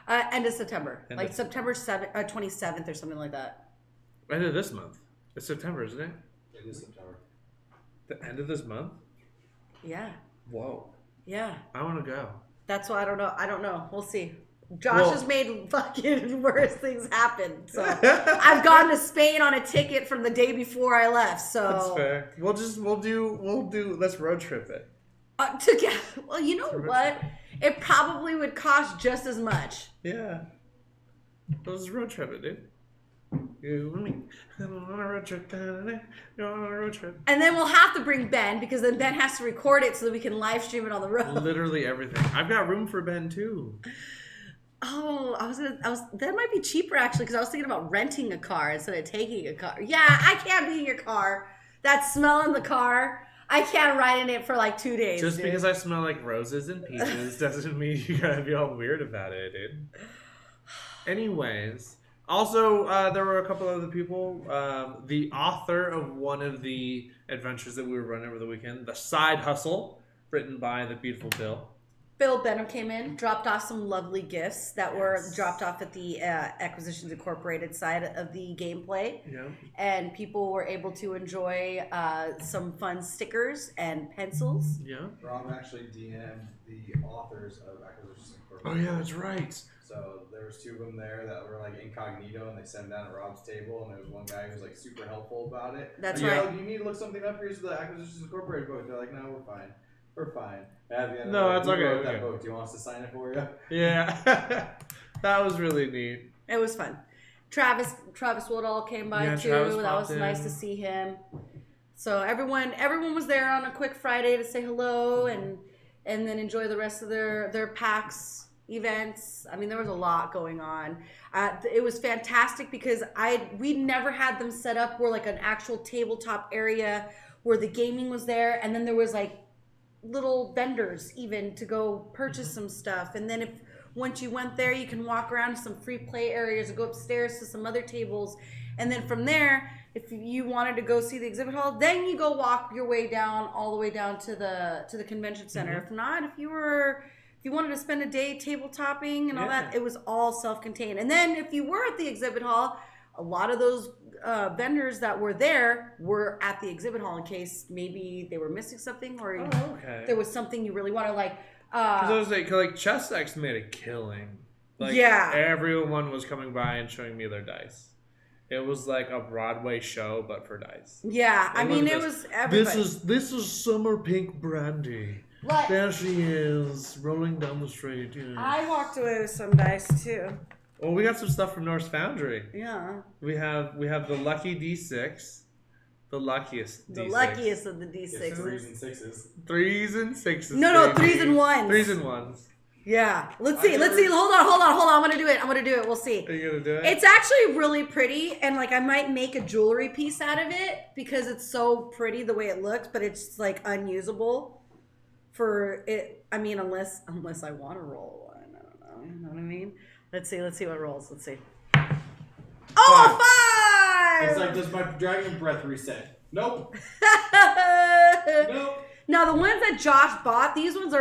End of September, like September 27th or something like that. End of this month. It's September, isn't it? It is September. The end of this month. Yeah. Whoa. Yeah. I want to go. That's why I don't know. I don't know. We'll see. Josh has made fucking worse things happen. So I've gone to Spain on a ticket from the day before I left. So that's fair. We'll do. Let's road trip it. Well, you know what? It probably would cost just as much. Yeah. Let's road trip it, dude. You and me. On a road trip. You're on a road trip. And then we'll have to bring Ben because then Ben has to record it so that we can live stream it on the road. Literally everything. I've got room for Ben too. Oh, that might be cheaper actually because I was thinking about renting a car instead of taking a car. Yeah, I can't be in your car. That smell in the car, I can't ride in it for like 2 days. Just because I smell like roses and peaches doesn't mean you gotta be all weird about it, dude. Anyways, also there were a couple other people. The author of one of the adventures that we were running over the weekend, The Side Hustle, written by the beautiful Bill. Bill Benham came in, dropped off some lovely gifts that were dropped off at the Acquisitions Incorporated side of the gameplay. Yeah. And people were able to enjoy some fun stickers and pencils. Yeah. Rob actually DM'd the authors of Acquisitions Oh Incorporated. yeah, that's right. So there was 2 of them there that were like incognito, and they sat down at Rob's table, and there was one guy who was like super helpful about it. That's like, right. Oh, you need to look something up. Here's the Acquisitions Incorporated book. They're like, no, we're fine. We're fine. At the end No, of it's "We okay, wrote that okay." book. Do you want us to sign it for you? Yeah. That was really neat. It was fun. Travis Woodall came by too. Travis That was popped nice in. to see him. So everyone was there on a quick Friday to say hello and then enjoy the rest of their PAX events. I mean, there was a lot going on. It was fantastic because we never had them set up where like an actual tabletop area where the gaming was there, and then there was like little vendors even to go purchase some stuff, and then once you went there, you can walk around to some free play areas or go upstairs to some other tables, and then from there, if you wanted to go see the exhibit hall, then you go walk your way down all the way down to the convention center. If not, if you wanted to spend a day tabletopping and all that, it was all self-contained. And then if you were at the exhibit hall, a lot of those vendors that were there were at the exhibit hall in case maybe they were missing something or there was something you really wanted, like Because I was like Chess X made a killing. Like, everyone was coming by and showing me their dice. It was like a Broadway show, but for dice. Yeah, I mean, it was everybody. This is Summer Pink Brandy. Like, There she is, rolling down the street. Yeah. I walked away with some dice too. Oh, we got some stuff from Norse Foundry. Yeah. We have the lucky D6, the luckiest. The D6. luckiest of the It's D6s. 3s and 6s. 3s and 6s. No, baby. 3s and 1s. 3s and 1s. Yeah. Let's see. Hold on. I'm gonna do it. We'll see. Are you gonna do it? It's actually really pretty, and like I might make a jewelry piece out of it because it's so pretty the way it looks, but it's like unusable for it. I mean, unless I want to roll one. I don't know. You know what I mean? Let's see what rolls. Let's see. Oh, 5! It's like, does my dragon breath reset? Nope. Nope. Now the ones that Josh bought, these ones,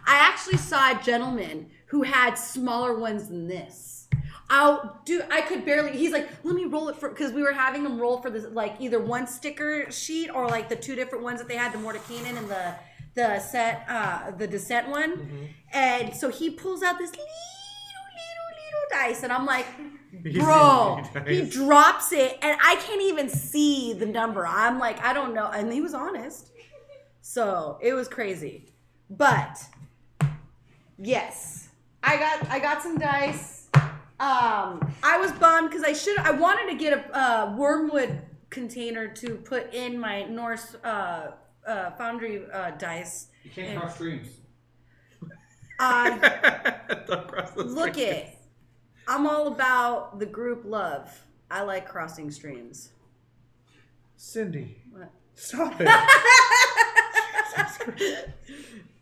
I actually saw a gentleman who had smaller ones than this. I could barely, he's like, let me roll it because we were having him roll for this, like either one sticker sheet or like the 2 different ones that they had, the Mordekainen and the Descent one. Mm-hmm. And so he pulls out this little dice, and I'm like, bro, he drops it, and I can't even see the number. I'm like, I don't know, and he was honest, so it was crazy. But yes, I got some dice. I was bummed because I wanted to get a wormwood container to put in my Norse Foundry dice. You can't cross streams. Look it. I'm all about the group love. I like crossing streams. Cindy, What? stop it.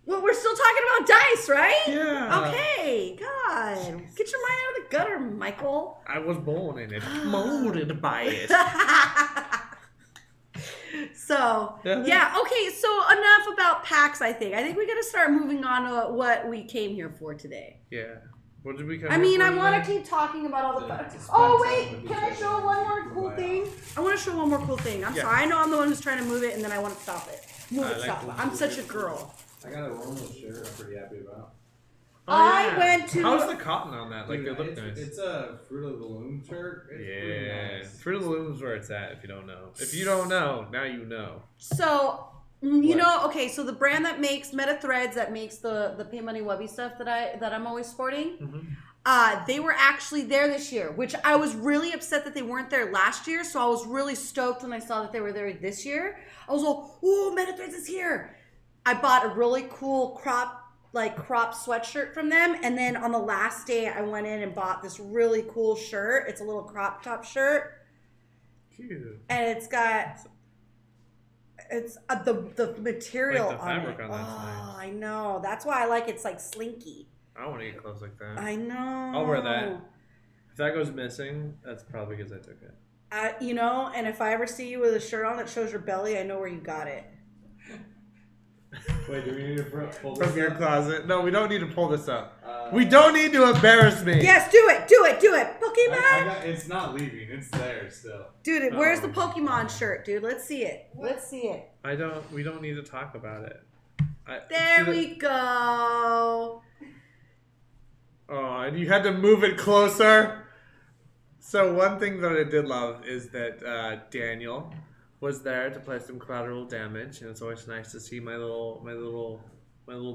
Well, we're still talking about dice, right? Yeah. Okay. God, get your mind out of the gutter, Michael. I was born in it, molded by it. So, yeah, okay, so enough about PAX, I think. I think we got to start moving on to what we came here for today. Yeah. What did we come I mean, here I for want today? to keep talking about all the... To Oh, spend wait, time can with I each show other. one more cool thing? I want to show one more cool thing. I'm Yeah. sorry, I know I'm the one who's trying to move it, and then I want to stop it. Move I it, like stop it. those I'm such a girl. I got a Roma shirt I'm pretty happy about. I went to- How's the cotton on that? Like, Dude, they look it's, nice. It's a Fruit of the Loom shirt. It's pretty Yeah. nice. Fruit of the Loom's where it's at if you don't know. If you don't know, now you know. So, you What? know, okay, so the brand that makes Meta Threads, that makes the Pay Money Webby stuff that I'm always sporting, Mm-hmm. they were actually there this year, which I was really upset that they weren't there last year. So I was really stoked when I saw that they were there this year. I was like, "Ooh, Meta Threads is here!" I bought a really cool crop sweatshirt from them, and then on the last day, I went in and bought this really cool shirt. It's a little crop top shirt, Cute. and it's got the material Like the on fabric it. on that's Oh, nice. I know. That's why I like it's like slinky. I want to get clothes like that. I know. I'll wear that. If that goes missing, that's probably because I took it. You know, and if I ever see you with a shirt on that shows your belly, I know where you got it. Wait, do we need to pull this From your up? closet. No, we don't need to pull this up. We don't need to embarrass me. Yes, do it, Pokemon. It's not leaving. It's there still. Dude, where's the Oh. Pokemon shirt, dude? Let's see it. Let's see it. We don't need to talk about it. There we go. Oh, and you had to move it closer. So one thing that I did love is that Daniel was there to play some collateral damage, and it's always nice to see my little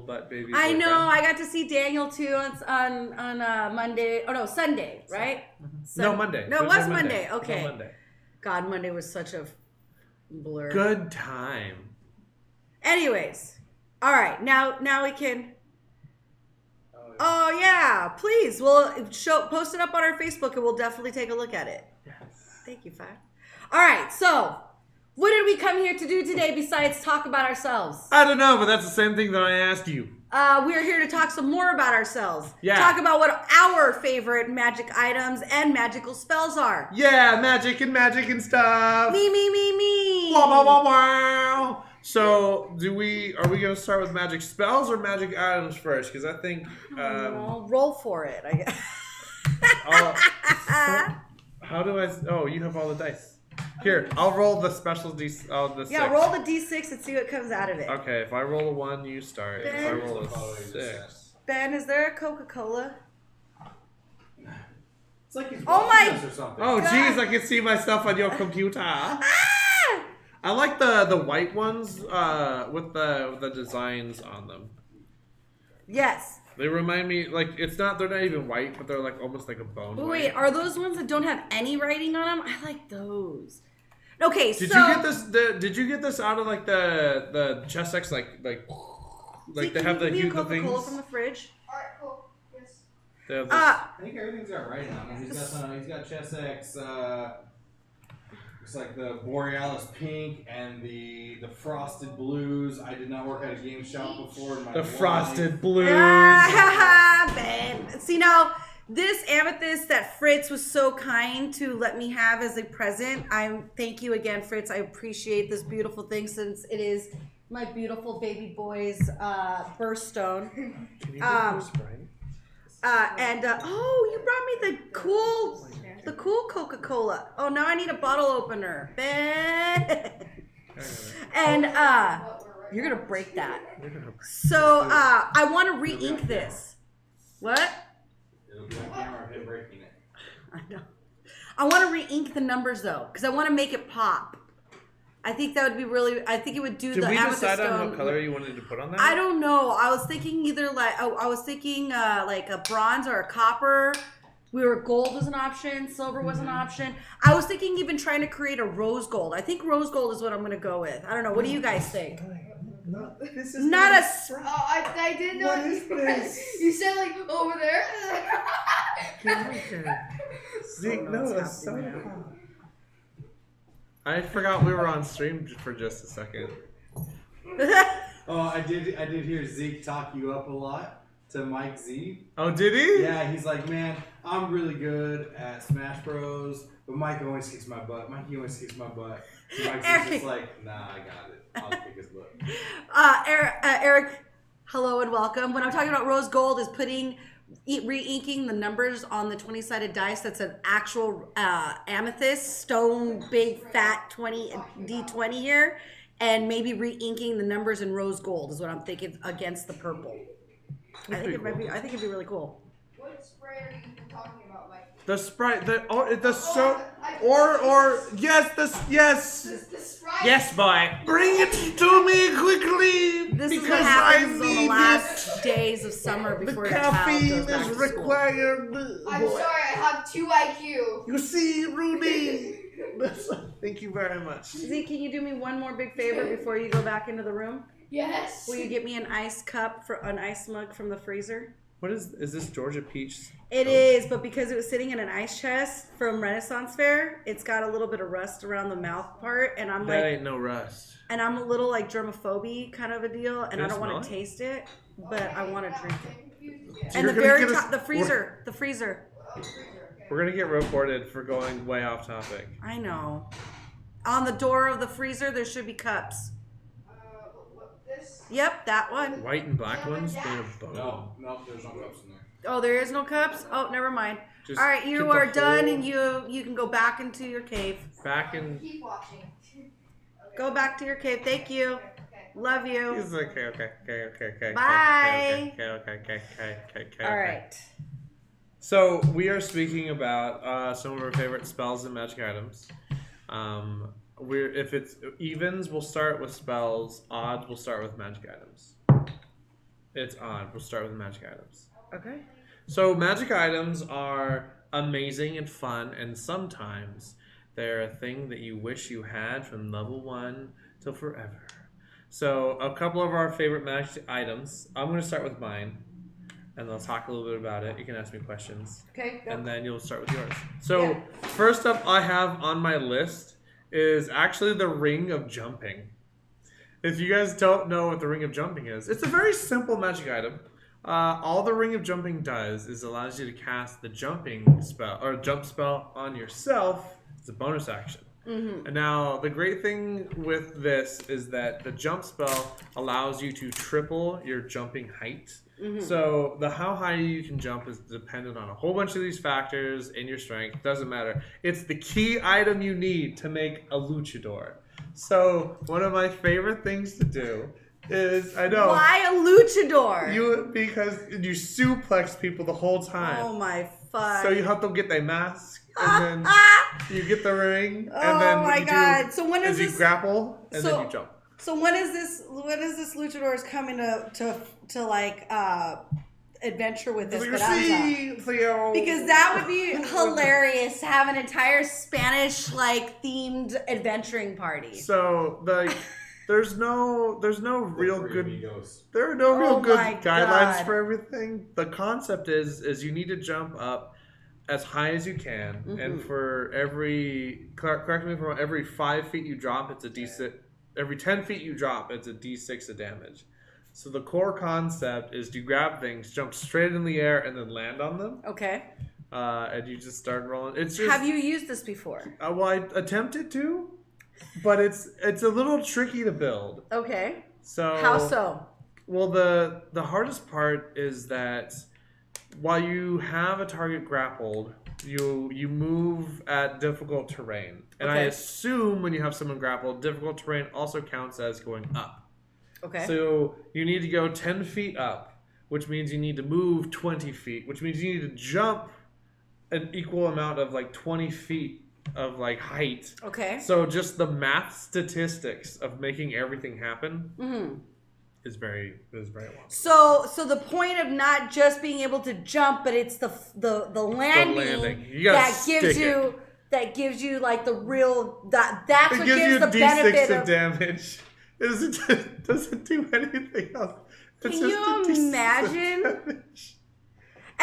butt baby. I know. boyfriend. I got to see Daniel too on Monday. Oh no, Sunday, right? No, Monday. No, it Thursday, was Monday. No, Okay. Monday. God, Monday was such a blur. Good time. Anyways, all right. Now we can. Oh yeah, please. We'll post it up on our Facebook, and we'll definitely take a look at it. Yes. Thank you, Fat. All right. So, what did we come here to do today besides talk about ourselves? I don't know, but that's the same thing that I asked you. We're here to talk some more about ourselves. Yeah. Talk about what our favorite magic items and magical spells are. Yeah, magic and stuff. Me. Wow, wow, wow, wow. So, are we gonna start with magic spells or magic items first? Because I think. Well, roll for it. I guess. How do I? Oh, you have all the dice. Here, I'll roll the special d. Oh, the Yeah, 6. roll the d6 and see what comes out of it. Okay, if I roll a 1, you start. If I Ben? roll a 6. Ben, is there a Coca-Cola? It's like he's Oh watching my- us or something. Oh, God. jeez, I can see myself on your computer. Ah! I like the white ones with the designs on them. Yes. They remind me they're not even white, but they're like almost like a bone. But white. wait, are those ones that don't have any writing on them? I like those. Okay, Did so you get this? Did you get this out of like the chest X like See, they have the can you huge give me a Coca-Cola things? from the fridge? Alright, cool. Yes. They have this, I think everything's got writing on it. He's got chest X. It's like the Borealis pink and the frosted blues. I did not work at a game shop before in my the life. frosted blues. Ben. See now, this amethyst that Fritz was so kind to let me have as a present. Thank you again, Fritz. I appreciate this beautiful thing since it is my beautiful baby boy's birthstone. Can you give Um, me a Sprite? You brought me the cool Coca-Cola. Oh, now I need a bottle opener, Ben. And you're gonna break that. So I want to re-ink this. What? It'll be on camera of him breaking it. I know. I want to re-ink the numbers though, because I want to make it pop. I think that would be really. I think it would do Did the we amethyst decide on stone. what color you wanted to put on that? I don't know. I was thinking either like like a bronze or a copper. We were gold was an option, silver was an option. I was thinking even trying to create a rose gold. I think rose gold is what I'm gonna go with. I don't know. What do you guys think? This is Not a. Oh, I didn't know. What is this? You said like over there. Zeke, know no, what's that's so happening hot. I forgot we were on stream for just a second. Oh, I did hear Zeke talk you up a lot to Mike Z. Oh, did he? Yeah, he's like, man, I'm really good at Smash Bros, but Mike always kicks my butt. Mikey always kicks my butt. So Mike's just like, nah, I got it. I'll kick his butt. Eric, hello and welcome. When I'm talking about rose gold is re-inking the numbers on the 20-sided dice. That's an actual amethyst stone, big fat 20 D20 here, and maybe re-inking the numbers in rose gold is what I'm thinking against the purple. I think it'd be really cool. What spray are you talking about, Mike? The Sprite, yes, The Sprite? yes, boy, bring it to me quickly, This is what because happens I on the need last days of summer it. before The your child caffeine goes back is to school. required, I'm boy. sorry, I have 2 IQ. You see, Rudy. Thank you very much. Z, can you do me one more big favor before you go back into the room? Yes. Will you get me an ice mug from the freezer? What is this Georgia peach? It is, but because it was sitting in an ice chest from Renaissance Fair, it's got a little bit of rust around the mouth part, and I'm That like, ain't no rust. and I'm a little like germophobe kind of a deal, and Can I I don't want smell to it? taste it, but I want to drink it. So And the you're gonna very get us- top, the freezer. We're gonna get reported for going way off topic. I know. On the door of the freezer, there should be cups. This? Yep, that one. White and black ones made of bone. No, there's no cups in there. Oh, there is no cups? Oh, never mind. Just All right, get you the are done, whole- and you can go back into your cave. Back in. Keep watching. Go back to your cave. Thank you. Okay. Love you. He's like, okay. Bye. Okay. All right. So we are speaking about some of our favorite spells and magic items. If it's evens, we'll start with spells. Odds, we'll start with magic items. It's odd. We'll start with magic items. Okay. So magic items are amazing and fun, and sometimes they're a thing that you wish you had from level 1 till forever. So a couple of our favorite magic items. I'm going to start with mine, and I'll talk a little bit about it. You can ask me questions, Okay. Go. and then you'll start with yours. So Yeah. first up I have on my list is actually the Ring of Jumping. If you guys don't know what the Ring of Jumping is, it's a very simple magic item. All the Ring of Jumping does is allows you to cast the jumping spell or jump spell on yourself. It's a bonus action. Mm-hmm. And now the great thing with this is that the jump spell allows you to triple your jumping height. Mm-hmm. So how high you can jump is dependent on a whole bunch of these factors and your strength. Doesn't matter. It's the key item you need to make a luchador. So one of my favorite things to do is Why a luchador? because you suplex people the whole time. Oh my fuck. So you have to get their mask and then you get the ring and Oh then my what you God. do So when is you this- grapple and then So- you jump. So when is this luchadors coming to like adventure with this? Bonanza? Because that would be hilarious to have an entire Spanish like themed adventuring party. So there's no real good Amigos. there are no real Oh good my guidelines God. for everything. The concept is you need to jump up as high as you can, and for correct me if I'm wrong, every 5 feet you drop, it's a D6. Every 10 feet you drop, it's a D6 of damage. So the core concept is to grab things, jump straight in the air, and then land on them. Okay. And you just start rolling. It's just, Have you used this before? well, I attempted to, but it's a little tricky to build. Okay. So How so? Well, the hardest part is that while you have a target grappled, you move at difficult terrain. And I Okay. assume when you have someone grappled, difficult terrain also counts as going up. Okay. So you need to go 10 feet up, which means you need to move 20 feet, which means you need to jump an equal amount of like 20 feet of like height. Okay. So just the math statistics of making everything happen Mm-hmm. is very long. So the point of not just being able to jump, but it's the landing, landing. You gotta that gives you like the real that's It what gives you gives a the D6 benefit of of. damage. It doesn't do anything else. It's Can just a you D6 of imagine? damage.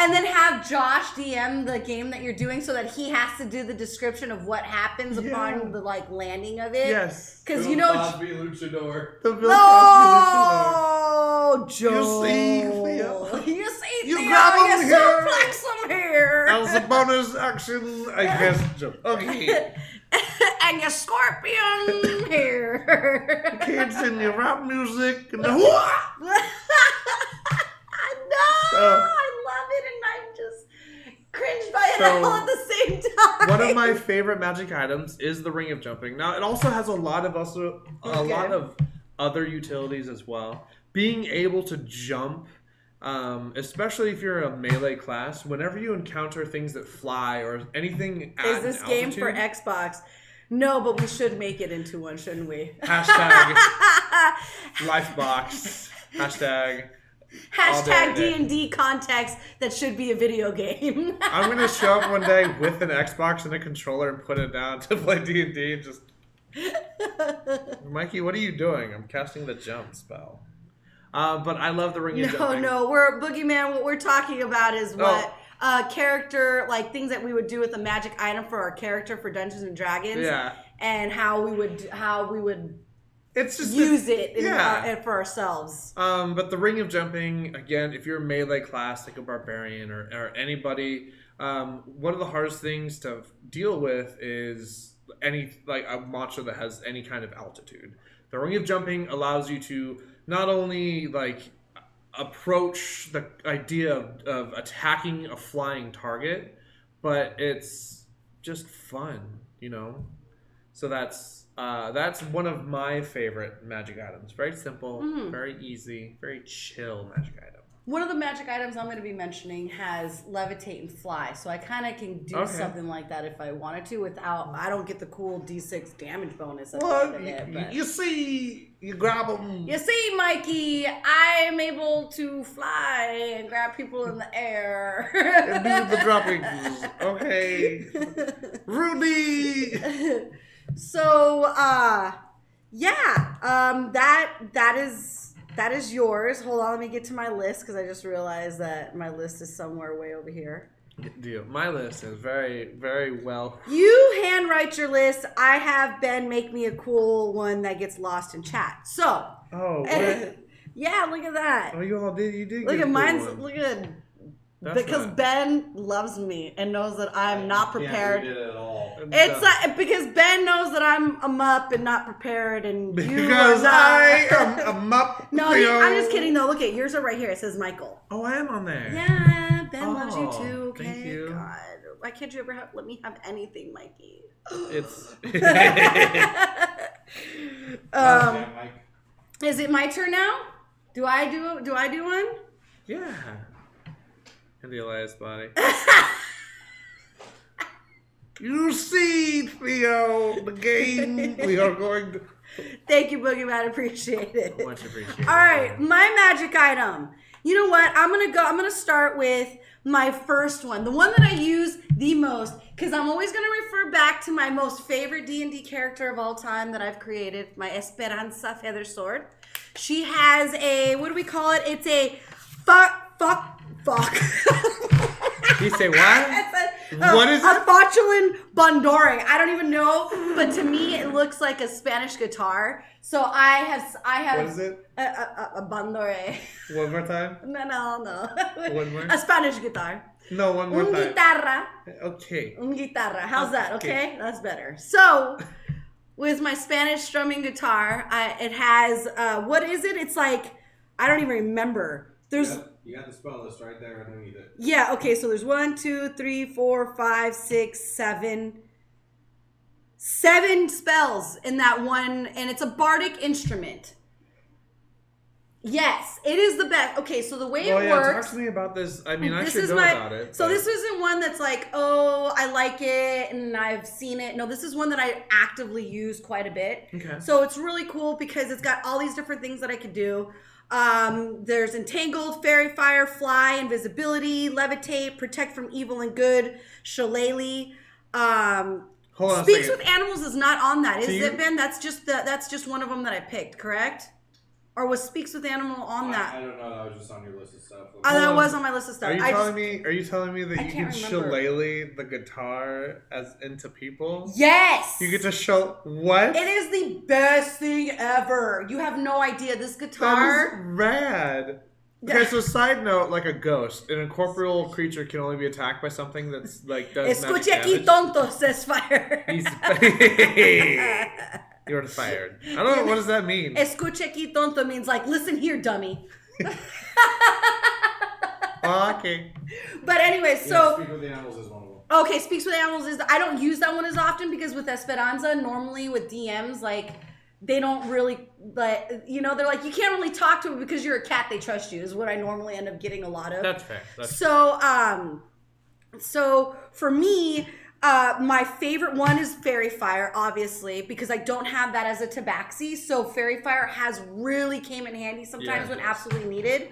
And then have Josh DM the game that you're doing so that he has to do the description of what happens upon the like landing of it. Yes. Because Bill you know. Cosby luchador. The Bill Cosby No, Joe. You see, Theo. You see, You Theo. grab him You here. suplex him here. As a bonus action, I guess. Okay. And your scorpion here. Kids in your rap music. And the No, I love it, and I'm just cringed by it all at the same time. One of my favorite magic items is the Ring of Jumping. Now, it also has a lot of other utilities as well. Being able to jump, especially if you're a melee class, whenever you encounter things that fly or anything at Is this an game for altitude, Xbox? No, but we should make it into one, shouldn't we? Hashtag Lifebox. Hashtag. Hashtag D&D context that should be a video game. I'm going to show up one day with an Xbox and a controller and put it down to play D&D and just... Mikey, what are you doing? I'm casting the jump spell. But I love the Ring of Jumping. No, we're Boogeyman. What we're talking about is what character, like things that we would do with a magic item for our character for Dungeons and Dragons. Yeah. And how we would It's just use it for ourselves. But the Ring of Jumping, again, if you're a melee class like a barbarian or anybody, one of the hardest things to deal with is a monster that has any kind of altitude. The Ring of Jumping allows you to not only approach the idea of attacking a flying target, but it's just fun, you know? So that's one of my favorite magic items. Very simple, very easy, very chill magic item. One of the magic items I'm going to be mentioning has levitate and fly, so I kind of can do something like that if I wanted to without. I don't get the cool D6 damage bonus at the end of it. But You see, you grab them. you see, Mikey, I'm able to fly and grab people in the air. And do the droppings. Okay. Rudy! So, that is yours. Hold on, let me get to my list because I just realized that my list is somewhere way over here. Good deal. My list is very, very well. You handwrite your list. I have Ben make me a cool one that gets lost in chat. So, Oh, what? yeah, look at that. Oh, you did. Look get at a mine's. good one. Look at That's because not- Ben loves me and knows that I'm not prepared. Can't read it at all. It's like because Ben knows that I'm up and not prepared, and you Because are not. I am a mup. No, I'm just kidding. though. Look at yours are right here. It says Michael. Oh, I am on there. Yeah, Ben loves you Oh, too. Okay, thank you. God, why can't you ever let me have anything, Mikey? It's. Yeah, Mike. Is it my turn now? Do I do one? Yeah. And the Elias body. You see, Theo, the game we are going to. Thank you, Boogeyman. Appreciate it. Much appreciated. All right, my magic item. You know what? I'm gonna start with my first one, the one that I use the most, because I'm always gonna refer back to my most favorite D&D character of all time that I've created, my Esperanza Feather Sword. She has a, what do we call it? It's a fuck. You say what? What is a it? Fauchulin Bondore. I don't even know, but to me it looks like a Spanish guitar. So I have. What is it? A Bondore. One more time? No. One more? A Spanish guitar. No, one more Un time. guitarra. Okay. Un guitarra. How's that? Okay, Okay. that's better. So, with my Spanish strumming guitar, it has what is it? It's like I don't even remember. There's You got the spell list right there underneath it. yeah. Okay, so there's 1, 2, 3, 4, 5, 6, 7 spells in that one, and it's a bardic instrument. Yes, it is the best. Okay, so the way it works. Talk to me about this. I mean, I This should is know my- about it. So but- this isn't one that's like, oh, I like it and I've seen it. No, this is one that I actively use quite a bit. Okay. So it's really cool because it's got all these different things that I could do. There's entangled, fairy fire, fly, invisibility, levitate, protect from evil and good, shillelagh. Hold on a Speaks second. with animals is not on that, is So it, Ben? That's just one of them that I picked, correct? Or was Speaks with Animal on that? I don't know. That was just on your list of stuff. That was on my list of stuff. Are you telling me that I you can't can remember. shillelagh the guitar as into people? Yes! You get to show what? It is the best thing ever. You have no idea. This That guitar... is rad. Okay, so side note, like a ghost, an incorporeal creature can only be attacked by something that's like does magic Escuche aquí, damage. tonto, says Fire. He's You're fired. I don't know, what does that mean? Escuche aquí, tonto means like, listen here, dummy. Oh, okay. But anyway, Yeah, so... Speak with the Animals is one of them. Okay, Speaks with Animals is... I don't use that one as often because with Esperanza, normally with DMs, like, they don't really... like, you know, they're like, you can't really talk to them because you're a cat, they trust you, is what I normally end up getting a lot of. That's fair. So for me, my favorite one is Fairy Fire, obviously, because I don't have that as a tabaxi. So Fairy Fire has really came in handy sometimes when absolutely needed.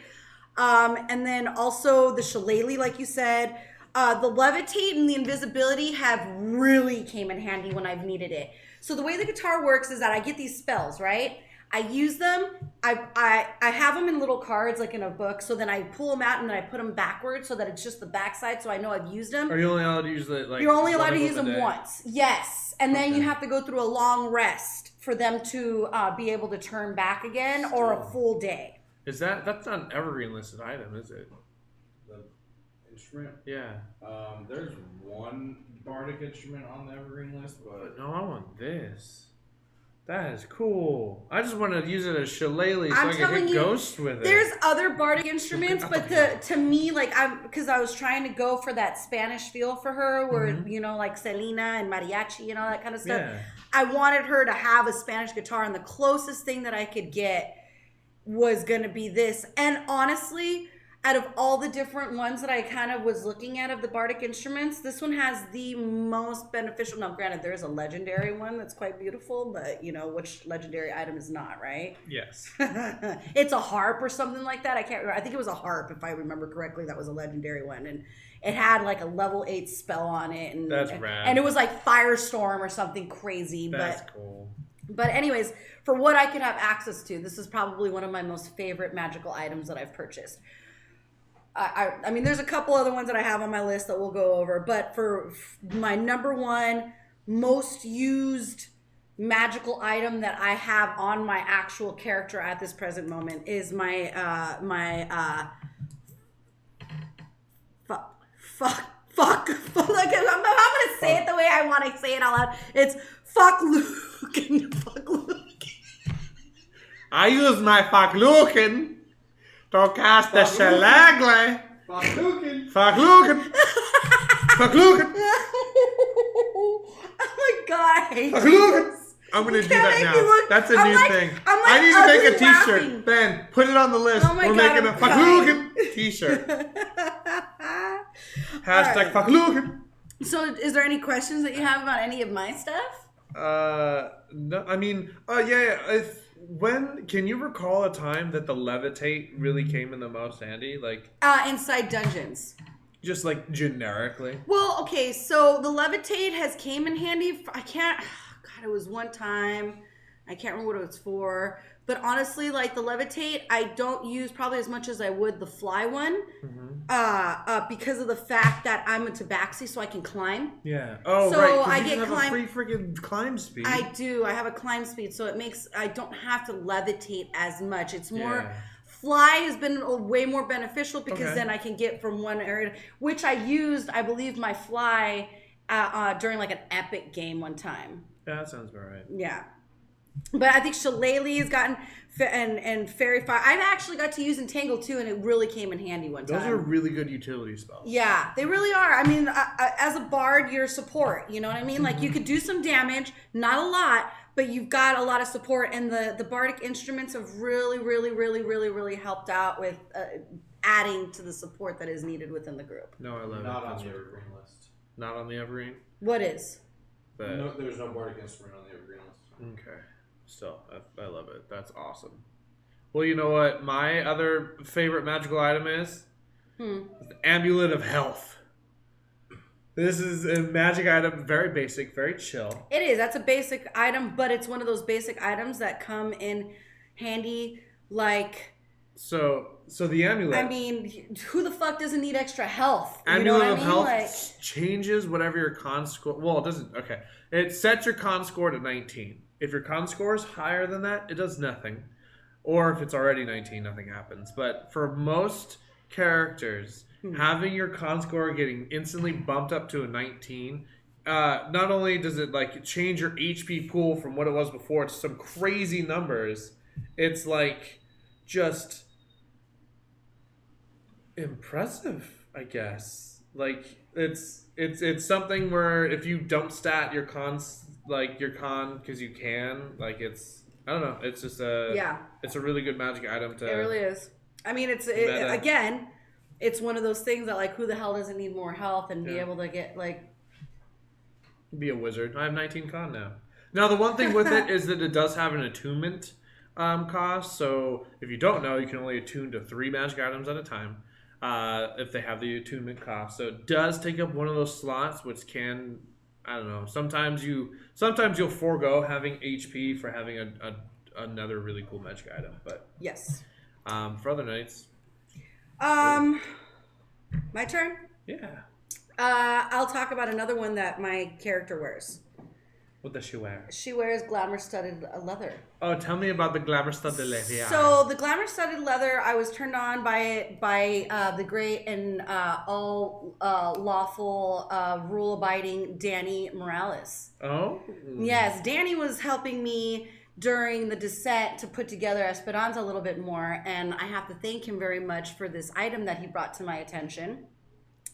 And then also the Shillelagh, like you said. The Levitate and the Invisibility have really came in handy when I've needed it. So the way the guitar works is that I get these spells, right? I use them. I have them in little cards, like in a book. So then I pull them out and then I put them backwards so that it's just the backside. So I know I've used them. Are you only allowed to use it like? You're only allowed to use a them day? once. Yes. And then you have to go through a long rest for them to be able to turn back again or a full day. Is that's not an evergreen listed item, is it? The instrument. Yeah. There's one bardic instrument on the evergreen list, but No, I want this. That is cool. I just want to use it as shillelagh so I'm I can telling hit you, ghosts with it. There's other bardic instruments, but to me, like because I was trying to go for that Spanish feel for her, where you know, like Selena and mariachi and all that kind of stuff. Yeah. I wanted her to have a Spanish guitar, and the closest thing that I could get was gonna be this. And honestly, out of all the different ones that I kind of was looking at of the bardic instruments, this one has the most beneficial. Now, granted, there is a legendary one that's quite beautiful, but you know, which legendary item is not, right? Yes. It's a harp or something like that. I can't remember. I think it was a harp, if I remember correctly. That was a legendary one, and it had like a level 8 spell on it, and That's rad. And it was like Firestorm or something crazy. That's cool. But anyways, for what I could have access to, this is probably one of my most favorite magical items that I've purchased. I mean, there's a couple other ones that I have on my list that we'll go over, but for my number one most used magical item that I have on my actual character at this present moment is my fuck. Like, I'm gonna say it the way I want to say it out loud. It's fuck Luke and fuck Luke. I use my fakluken to cast the shillelagh. Fakluken. Fakluken. Fakluken. Oh my god, I hate Fakluken. this. I'm gonna do can't that make now. me look- That's a I'm new like- thing. I'm like I need to make a ugly t-shirt. laughing. Ben, put it on the list. Oh my We're God, making a I'm crying. Fakluken t-shirt. Hashtag Fakluken. So, is there any questions that you have about any of my stuff? No, I mean, yeah. When can you recall a time that the levitate really came in the most handy? Like, Inside dungeons. just like generically. Well, okay, so the levitate has came in handy. God, it was one time. I can't remember what it was for. But honestly, like the levitate, I don't use probably as much as I would the fly one, because of the fact that I'm a tabaxi, so I can climb. Yeah. Oh, So right. 'Cause I you get have climb- a free freaking climb speed. I do. I have a climb speed, so it makes I don't have to levitate as much. It's more Yeah. fly has been way more beneficial because Okay. then I can get from one area, which I used, I believe, my fly during like an epic game one time. Yeah, that sounds about right. Yeah. But I think Shillelagh has gotten, and Fairy Fire. I've actually got to use Entangle too, and it really came in handy one time. Those are really good utility spells. Yeah, they really are. I mean, as a bard, you're support. You know what I mean? Like, you could do some damage, not a lot, but you've got a lot of support. And the bardic instruments have really, really, really, really, really helped out with adding to the support that is needed within the group. No, I love Not it. on That's the really evergreen cool. list. Not on the evergreen. What is? But No, there's no bardic instrument on the evergreen list. okay. Still, I love it. That's awesome. Well, you know what? My other favorite magical item is the Amulet of Health. This is a magic item, very basic, very chill. It is. That's a basic item, but it's one of those basic items that come in handy Like, So the amulet. I mean, who the fuck doesn't need extra health? You Amulet know what of I mean? Health Like, changes whatever your con score. Well, it doesn't. Okay, it sets your con score to 19. If your con score is higher than that, it does nothing. Or if it's already 19, nothing happens. But for most characters, having your con score getting instantly bumped up to a 19, not only does it like change your HP pool from what it was before to some crazy numbers, it's like just impressive, I guess. Like it's something where if you dump stat your cons, like your con because you can, like it's, I don't know, it's just it's a really good magic item to. it really is. I mean, again, it's one of those things that like, who the hell doesn't need more health and be able to get like. Be a wizard. I have 19 con now. Now the one thing with it is that it does have an attunement cost. So if you don't know, you can only attune to 3 magic items at a time. If they have the attunement cost, so it does take up one of those slots, which can, I don't know. Sometimes you'll forego having HP for having another really cool magic item. But Yes. for other nights, My turn. yeah. I'll talk about another one that my character wears. What does she wear? She wears glamour-studded leather. Oh, tell me about the glamour studded leather. So the glamour-studded leather, I was turned on by it by the great and all lawful, rule-abiding Danny Morales. Oh. Yes, Danny was helping me during the descent to put together Esperanza a little bit more, and I have to thank him very much for this item that he brought to my attention,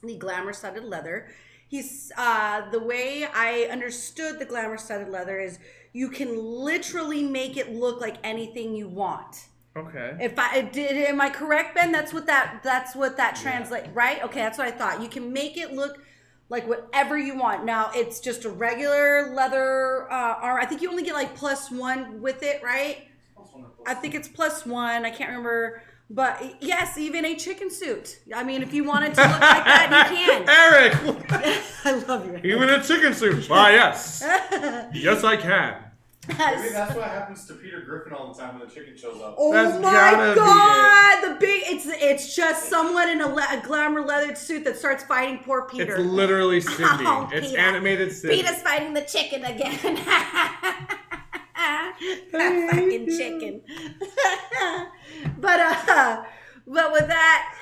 the glamour-studded leather. He's the way I understood the glamour-studded leather is you can literally make it look like anything you want. Okay. Am I correct, Ben? That's what that translates, right? Okay, that's what I thought. You can make it look like whatever you want. Now it's just a regular leather armor. I think you only get like +1 with it, right? I think it's +1. I can't remember. But yes, even a chicken suit. I mean, if you wanted to look like that, you can. Eric! I love you. Even a chicken suit. Why, yes. Yes, I can. Maybe that's what happens to Peter Griffin all the time when the chicken shows up. Oh That's my gotta God! It's just someone in a glamour leathered suit that starts fighting poor Peter. It's literally Cindy. Oh, It's Peter. animated Cindy. Peter's fighting the chicken again. That fucking chicken. but with that,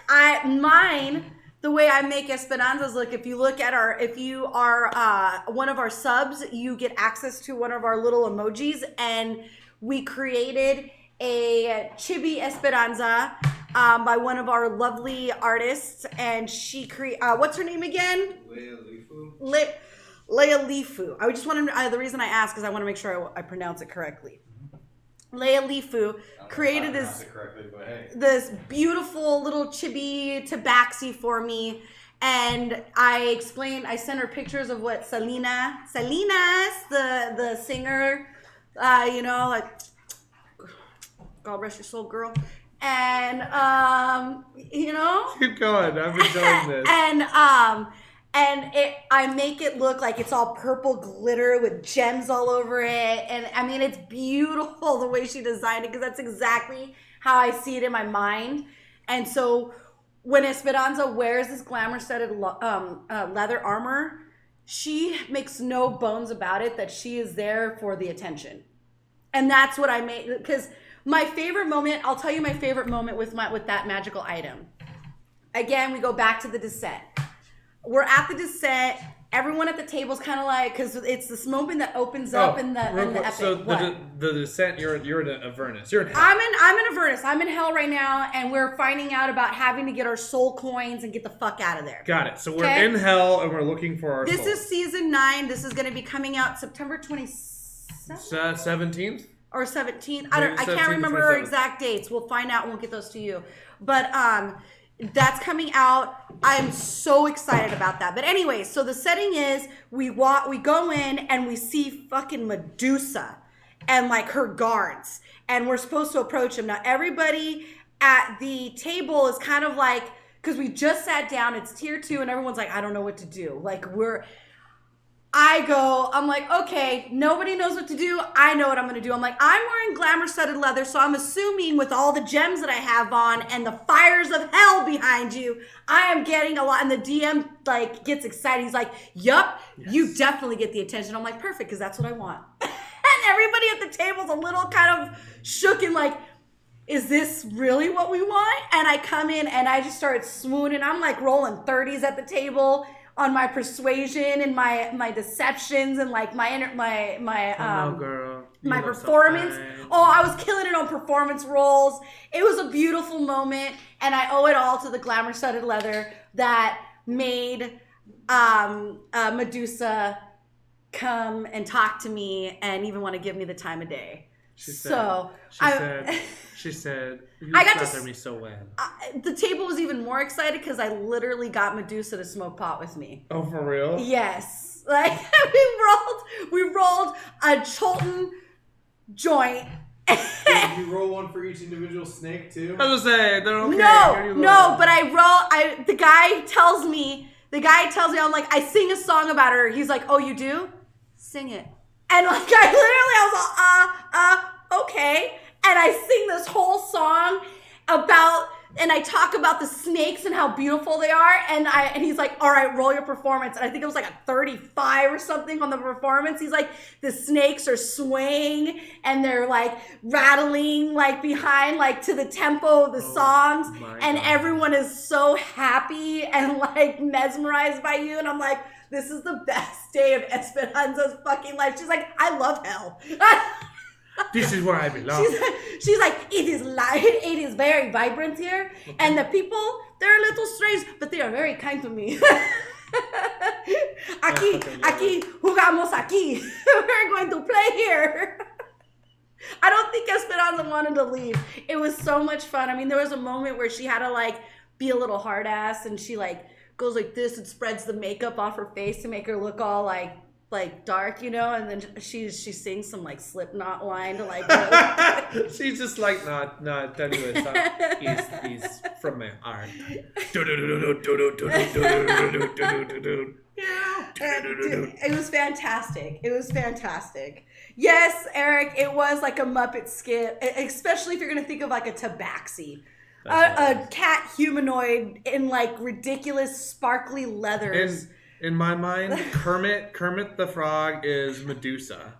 the way I make Esperanza's look, if you are one of our subs, you get access to one of our little emojis, and we created a chibi Esperanza by one of our lovely artists, and she what's her name again? Leia Lifu. I just want to. The reason I ask is I want to make sure I pronounce it correctly. Leia Lifu created this beautiful little chibi tabaxi for me, and I sent her pictures of what Salinas, the singer, like, God rest your soul, girl, and Keep going. I'm enjoying this. I make it look like it's all purple glitter with gems all over it. And I mean, it's beautiful the way she designed it, because that's exactly how I see it in my mind. And so when Esperanza wears this glamour-studded leather armor, she makes no bones about it that she is there for the attention. And that's what I made, because my favorite moment, I'll tell you my favorite moment with that magical item. Again, we go back to the descent. We're at the descent. Everyone at the table's kind of like, because it's this moment that opens up in the epic. So the descent, you're in Avernus. You're in hell. I'm in Avernus. I'm in hell right now, and we're finding out about having to get our soul coins and get the fuck out of there. Got it. So we're in hell, and we're looking for our This soul. is season 9. This is going to be coming out September 27th? 17th? Or 17th. Maybe I can't 17th or remember 27th. exact dates. We'll find out and we'll get those to you. But that's coming out. I'm so excited about that. But anyway, so the setting is we go in and we see fucking Medusa and like her guards, and we're supposed to approach them. Now everybody at the table is kind of like, because we just sat down, it's tier 2, and everyone's like, I don't know what to do. Like I'm like, okay, nobody knows what to do. I know what I'm going to do. I'm like, I'm wearing glamour-studded leather, so I'm assuming with all the gems that I have on and the fires of hell behind you, I am getting a lot. And the DM, like, gets excited. He's like, yup, you definitely get the attention. I'm like, perfect, because that's what I want. And everybody at the table's a little kind of shook and like, is this really what we want? And I come in and I just started swooning. I'm like rolling 30s at the table on my persuasion and my deceptions and like my girl. You my look so performance. fine. Oh, I was killing it on performance rolls. It was a beautiful moment, and I owe it all to the glamour studded leather that made Medusa come and talk to me and even want to give me the time of day. She said, you I got to flatter me so well. the table was even more excited because I literally got Medusa to smoke pot with me. Oh, for real? Yes. Like, we rolled a Cholton joint. Did you roll one for each individual snake too? I was gonna say, they're okay. No, but the guy tells me, I'm like, I sing a song about her. He's like, oh, you do? Sing it. And like, I was like, okay. And I sing this whole song and I talk about the snakes and how beautiful they are. And he's like, all right, roll your performance. And I think it was like a 35 or something on the performance. He's like, the snakes are swaying and they're like rattling like behind, like to the tempo of the songs. And God. Everyone is so happy and like mesmerized by you. And I'm like, this is the best day of Esperanza's fucking life. She's like, I love hell. This is where I belong. She's like, it is very vibrant here. Okay. And the people, they're a little strange, but they are very kind to me. Aquí, jugamos aquí. We're going to play here. I don't think Esperanza wanted to leave. It was so much fun. I mean, there was a moment where she had to like be a little hard ass and she like goes like this and spreads the makeup off her face to make her look all like dark, you know, and then she sings some like Slipknot line to like she's just like not tell you it's from my heart. It was fantastic. Yes, Eric, it was like a Muppet skit, especially if you're gonna think of like a tabaxi. A cat humanoid in like ridiculous sparkly leathers. In my mind, Kermit the Frog is Medusa.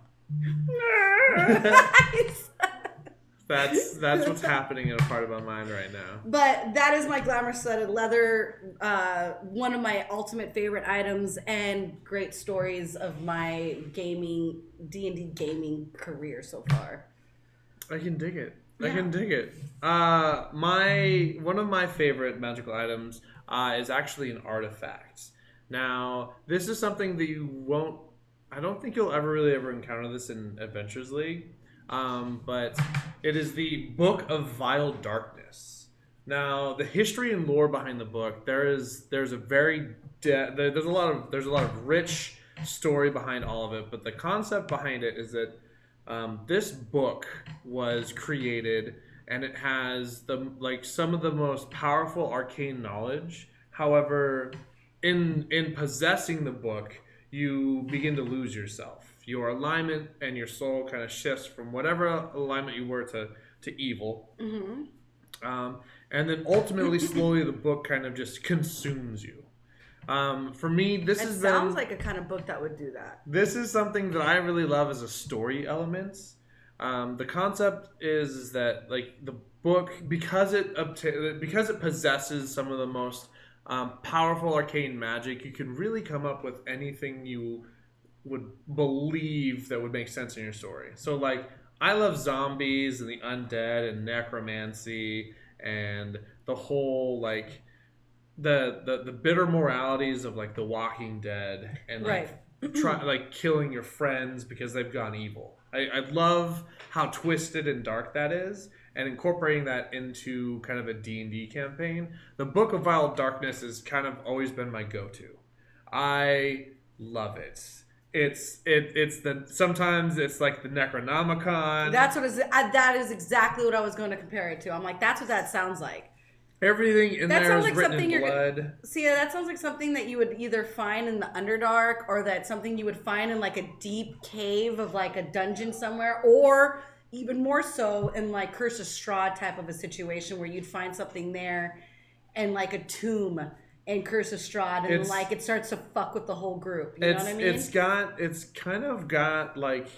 That's what's happening in a part of my mind right now. But that is my glamour studded leather, one of my ultimate favorite items and great stories of my D&D gaming career so far. I can dig it. Yeah. I can dig it. One of my favorite magical items is actually an artifact. Now, this is something that I don't think you'll ever encounter this in Adventures League, but it is the Book of Vile Darkness. Now, the history and lore behind the book, there's a lot of rich story behind all of it, but the concept behind it is that this book was created and it has some of the most powerful arcane knowledge. However, in possessing the book, you begin to lose yourself. Your alignment and your soul kind of shifts from whatever alignment you were to evil. Mm-hmm. And then ultimately, slowly, the book kind of just consumes you. For me, sounds like a kind of book that would do that. This is something that I really love as a story element. The concept is that like the book, because it possesses some of the most powerful arcane magic, you can really come up with anything you would believe that would make sense in your story. So like, I love zombies and the undead and necromancy and the whole like the bitter moralities of like The Walking Dead and like killing your friends because they've gone evil. I love how twisted and dark that is, and incorporating that into kind of a D&D campaign. The Book of Vile Darkness has kind of always been my go-to. I love it. Sometimes it's like the Necronomicon. That is exactly what I was going to compare it to. I'm like, that's what that sounds like. Everything in That there sounds is like written something in you're blood. See, that sounds like something that you would either find in the Underdark, or that something you would find in like a deep cave of like a dungeon somewhere, or even more so in like Curse of Strahd type of a situation where you'd find something there and like a tomb in Curse of Strahd, and like it starts to fuck with the whole group. You know what I mean? It's kind of got like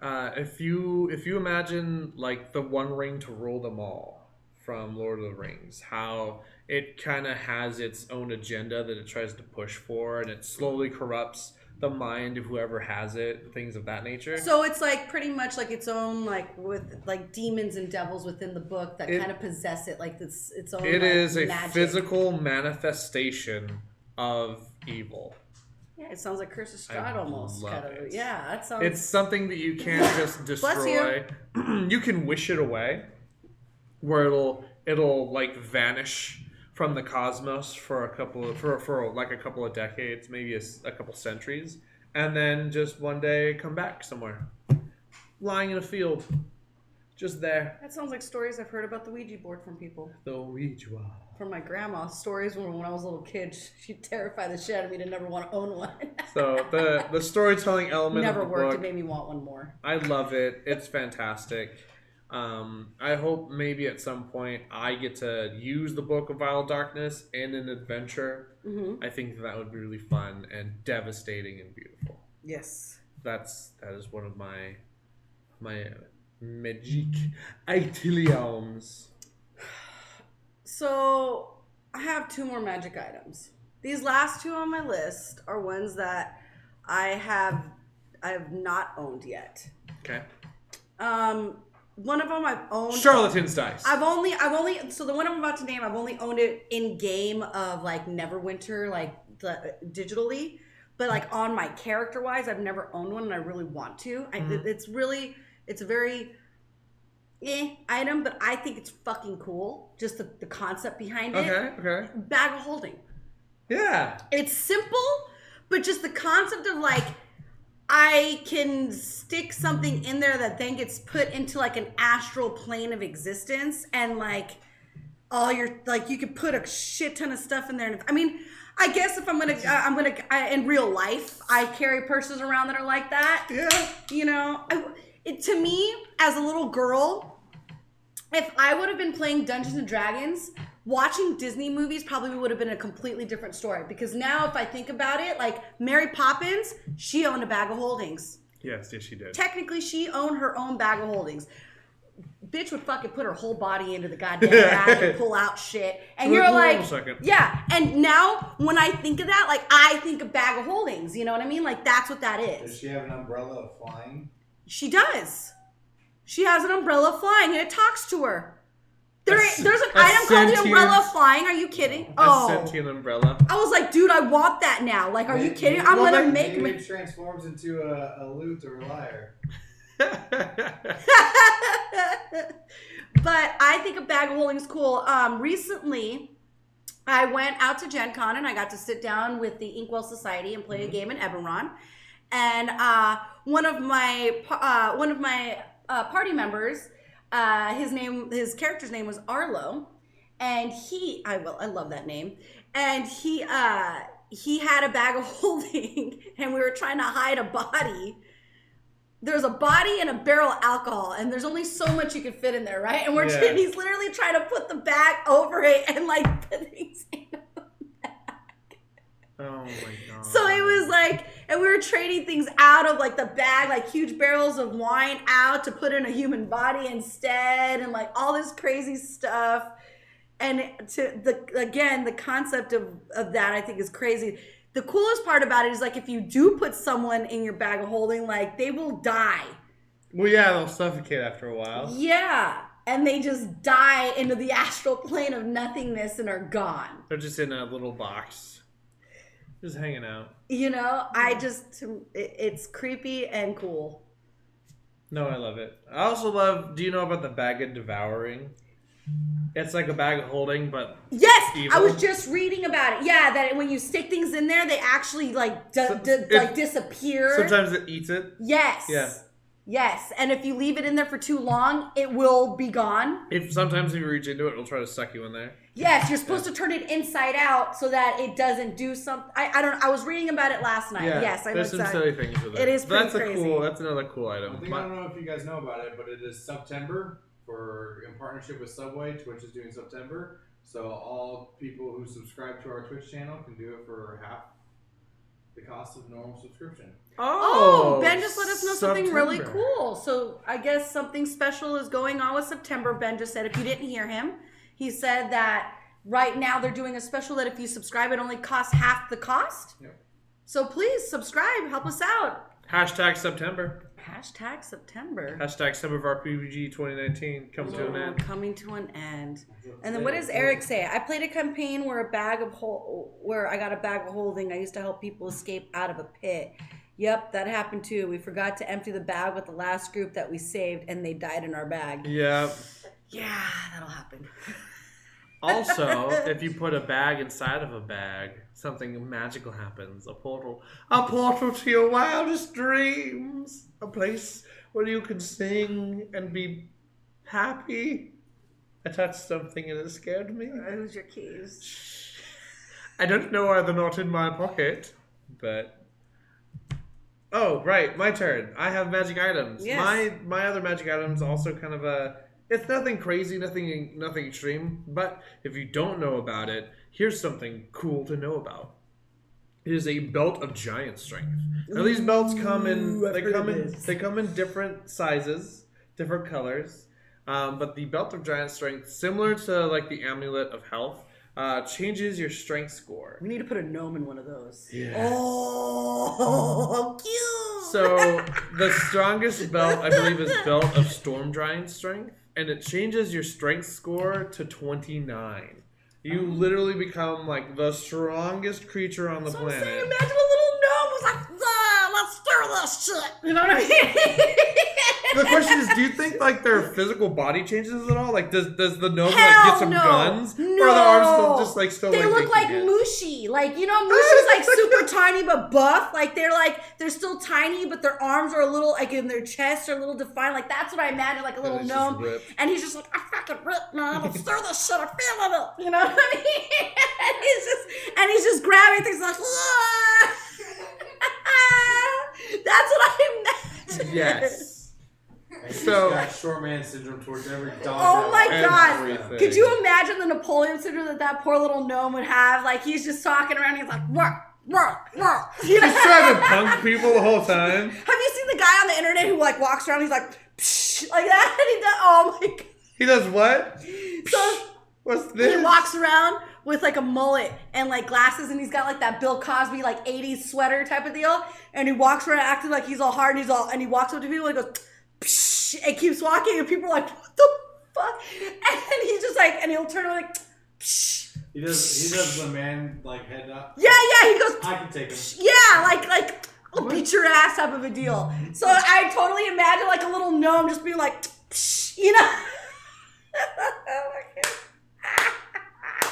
if you imagine like the One Ring to rule them all from Lord of the Rings, how it kind of has its own agenda that it tries to push for, and it slowly corrupts the mind of whoever has it, things of that nature. So it's like pretty much like its own, like with like demons and devils within the book that kind of possess it, like its own. It like, is a magic. physical manifestation of evil. Yeah, it sounds like Curse of Strahd almost. Love Kind of. it. Yeah, that sounds. It's something that you can't just destroy. You can wish it away, where it'll like vanish from the cosmos for a couple of decades, maybe a couple centuries, and then just one day come back somewhere, lying in a field, just there. That sounds like stories I've heard about the Ouija board from people. The Ouija. From my grandma. Stories when I was a little kid, she'd terrify the shit out of me to never want to own one. So the storytelling element never of the worked. book, It made me want one more. I love it. It's fantastic. I hope maybe at some point I get to use the Book of Vile Darkness in an adventure. Mm-hmm. I think that would be really fun and devastating and beautiful. Yes. That is one of my magic items. So I have 2 more magic items. These last 2 on my list are ones that I have not owned yet. Okay. One of them I've owned. Charlatan's Dice. I've only so the one I'm about to name, I've only owned it in game of like Neverwinter, like digitally, but like on my character wise, I've never owned one, and I really want to. It's a very item, but I think it's fucking cool. Just the concept behind it. Okay. Bag of holding. Yeah. It's simple, but just the concept of like, I can stick something in there that then gets put into like an astral plane of existence, and like all your like you could put a shit ton of stuff in there. And I mean, I guess if I'm gonna in real life, I carry purses around that are like that. Yeah. You know, to me as a little girl, if I would have been playing Dungeons and Dragons, watching Disney movies probably would have been a completely different story. Because now if I think about it, like Mary Poppins, she owned a bag of holdings. Yes, she did. Technically, she owned her own bag of holdings. Bitch would fucking put her whole body into the goddamn bag and pull out shit. And you're like, yeah. And now when I think of that, like I think of bag of holdings. You know what I mean? Like that's what that is. Does she have an umbrella of flying? She does. She has an umbrella flying and it talks to her. There's an item called the umbrella of flying. Are you kidding? A sentient umbrella. I was like, dude, I want that now. Like, are you kidding? I'm gonna make me. It transforms into a lute or a lyre. But I think a bag of holding is cool. Recently, I went out to Gen Con and I got to sit down with the Inkwell Society and play a game in Eberron. And one of my party members, his character's name was Arlo, and I love that name. And he had a bag of holding, and we were trying to hide a body. There's a body and a barrel of alcohol, and there's only so much you can fit in there, right? And he's literally trying to put the bag over it and like put things in the bag. Oh my god. So it was like, and we were trading things out of like the bag, like huge barrels of wine out to put in a human body instead, and like all this crazy stuff. And the concept of that I think is crazy. The coolest part about it is like if you do put someone in your bag of holding, like they will die. Well, yeah, they'll suffocate after a while. Yeah, and they just die into the astral plane of nothingness and are gone. They're just in a little box, just hanging out. You know, it's creepy and cool. No, I love it. I also love, do you know about the bag of devouring? It's like a bag of holding, but yes, evil. I was just reading about it. Yeah, that when you stick things in there, they actually like disappear. Sometimes it eats it. Yes. Yeah. Yes, and if you leave it in there for too long, it will be gone. Sometimes if you reach into it, it'll try to suck you in there. Yes, you're supposed to turn it inside out so that it doesn't do something. I was reading about it last night. Yeah, Yes, I there's some silly things with it. It is pretty That's crazy. That's another cool item. I don't know if you guys know about it, but it is September in partnership with Subway. Twitch is doing September, so all people who subscribe to our Twitch channel can do it for half the cost of normal subscription. Oh, Ben just let us know something really September. cool. So I guess something special is going on with September. Ben just said, if you didn't hear him, he said that right now they're doing a special that if you subscribe, it only costs half the cost. Yep. So please subscribe, help us out. Hashtag September. Hashtag September. Hashtag some of our PUBG 2019 come to an end. Coming to an end. And then what does Eric say? I played a campaign where I got a bag of holding. I used to help people escape out of a pit. Yep, that happened too. We forgot to empty the bag with the last group that we saved, and they died in our bag. Yeah. Yeah, that'll happen. Also, if you put a bag inside of a bag, something magical happens. A portal to your wildest dreams. A place where you can sing and be happy. I touched something and it scared me. Who's your keys? I don't know why they're not in my pocket, but... Oh, right, my turn. I have magic items. Yes. My other magic items also kind of a... It's nothing crazy, nothing extreme, but if you don't know about it, here's something cool to know about. It is a belt of giant strength. Now these belts come in different sizes, different colors. But the belt of giant strength, similar to like the amulet of health, changes your strength score. We need to put a gnome in one of those. Yeah. Oh, cute. So the strongest belt, I believe, is belt of storm giant strength, and it changes your strength score to 29. You literally become like the strongest creature on the So planet. I'm saying, imagine a little gnome was like, let's stir this shit. You know what I mean? The question is, do you think like their physical body changes at all? Like, does the gnome like Hell get some no. guns, or No. are the arms still They look like it? Mushi. Like, you know, Mushi's like super tiny but buff. Like they're still tiny, but their arms are a little like in their chest are a little defined. Like that's what I imagine, like a little And it's just gnome. ripped. And he's just like, I fucking ripped, man. I'm stir this shit. I feel it. You know what I mean? and he's just grabbing things like, that's what I imagine. Yes. And he's So- got short man syndrome towards every dog. Oh my god. Everything. Could you imagine the Napoleon syndrome that poor little gnome would have? Like, he's just talking around, he's like, "Ruh, ruh, ruh." You know? He's trying to punk people the whole time. Have you seen the guy on the internet who, like, walks around, he's like, psh, like that? And he does, oh my god. He does what? So, What's this? he walks around with, like, a mullet and, like, glasses, and he's got, like, that Bill Cosby, like, 80s sweater type of deal. And he walks around acting like he's all hard, and he walks up to people and he goes, psh, and keeps walking, and people are like, what the fuck? And he's just like, and he'll turn around like, psh. He does the man like head up. Yeah, he goes, I can take him. yeah, like, I'll beat your ass type of a deal. So I totally imagine like a little gnome just being like, psh, you know?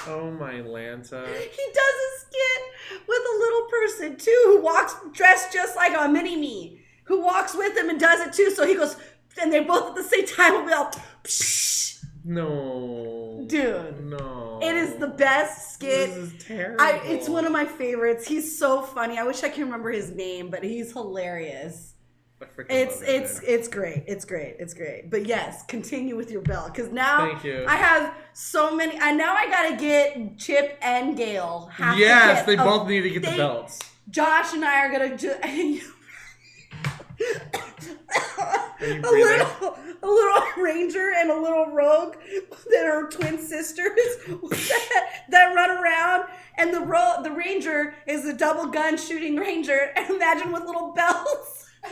Oh my Lanta. He does a skit with a little person too who walks dressed just like a mini-me, who walks with him and does it too. So he goes, and they both at the same time will be all, psh. No. Dude. No. It is the best skit. This is terrible. It's one of my favorites. He's so funny. I wish I could remember his name, but he's hilarious. I freaking It's love it, man. it's great. It's great. It's great. But yes, continue with your bell because now Thank you. I have so many. And now I gotta get Chip and Gail. Have Yes, to they get both need to get the they- belts. Josh and I are gonna do Are you a breathing? little ranger and a little rogue that are twin sisters that run around, and the ranger is a double gun shooting ranger, and imagine with little belts. I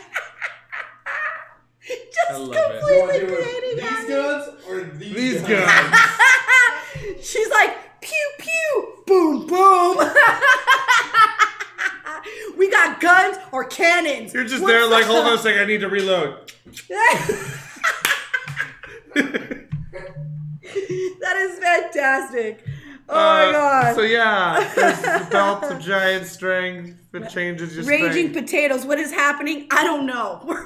Just love it. You want to completely do it creating these at me. guns or these, These guns? guns. She's like, pew pew, boom boom. We got guns or cannons. You're just What's there like, up? hold on a second, I need to reload. That is fantastic. Oh my god. So yeah, there's the belt of giant strength. It changes your Raging strength. potatoes. What is happening? I don't know. We're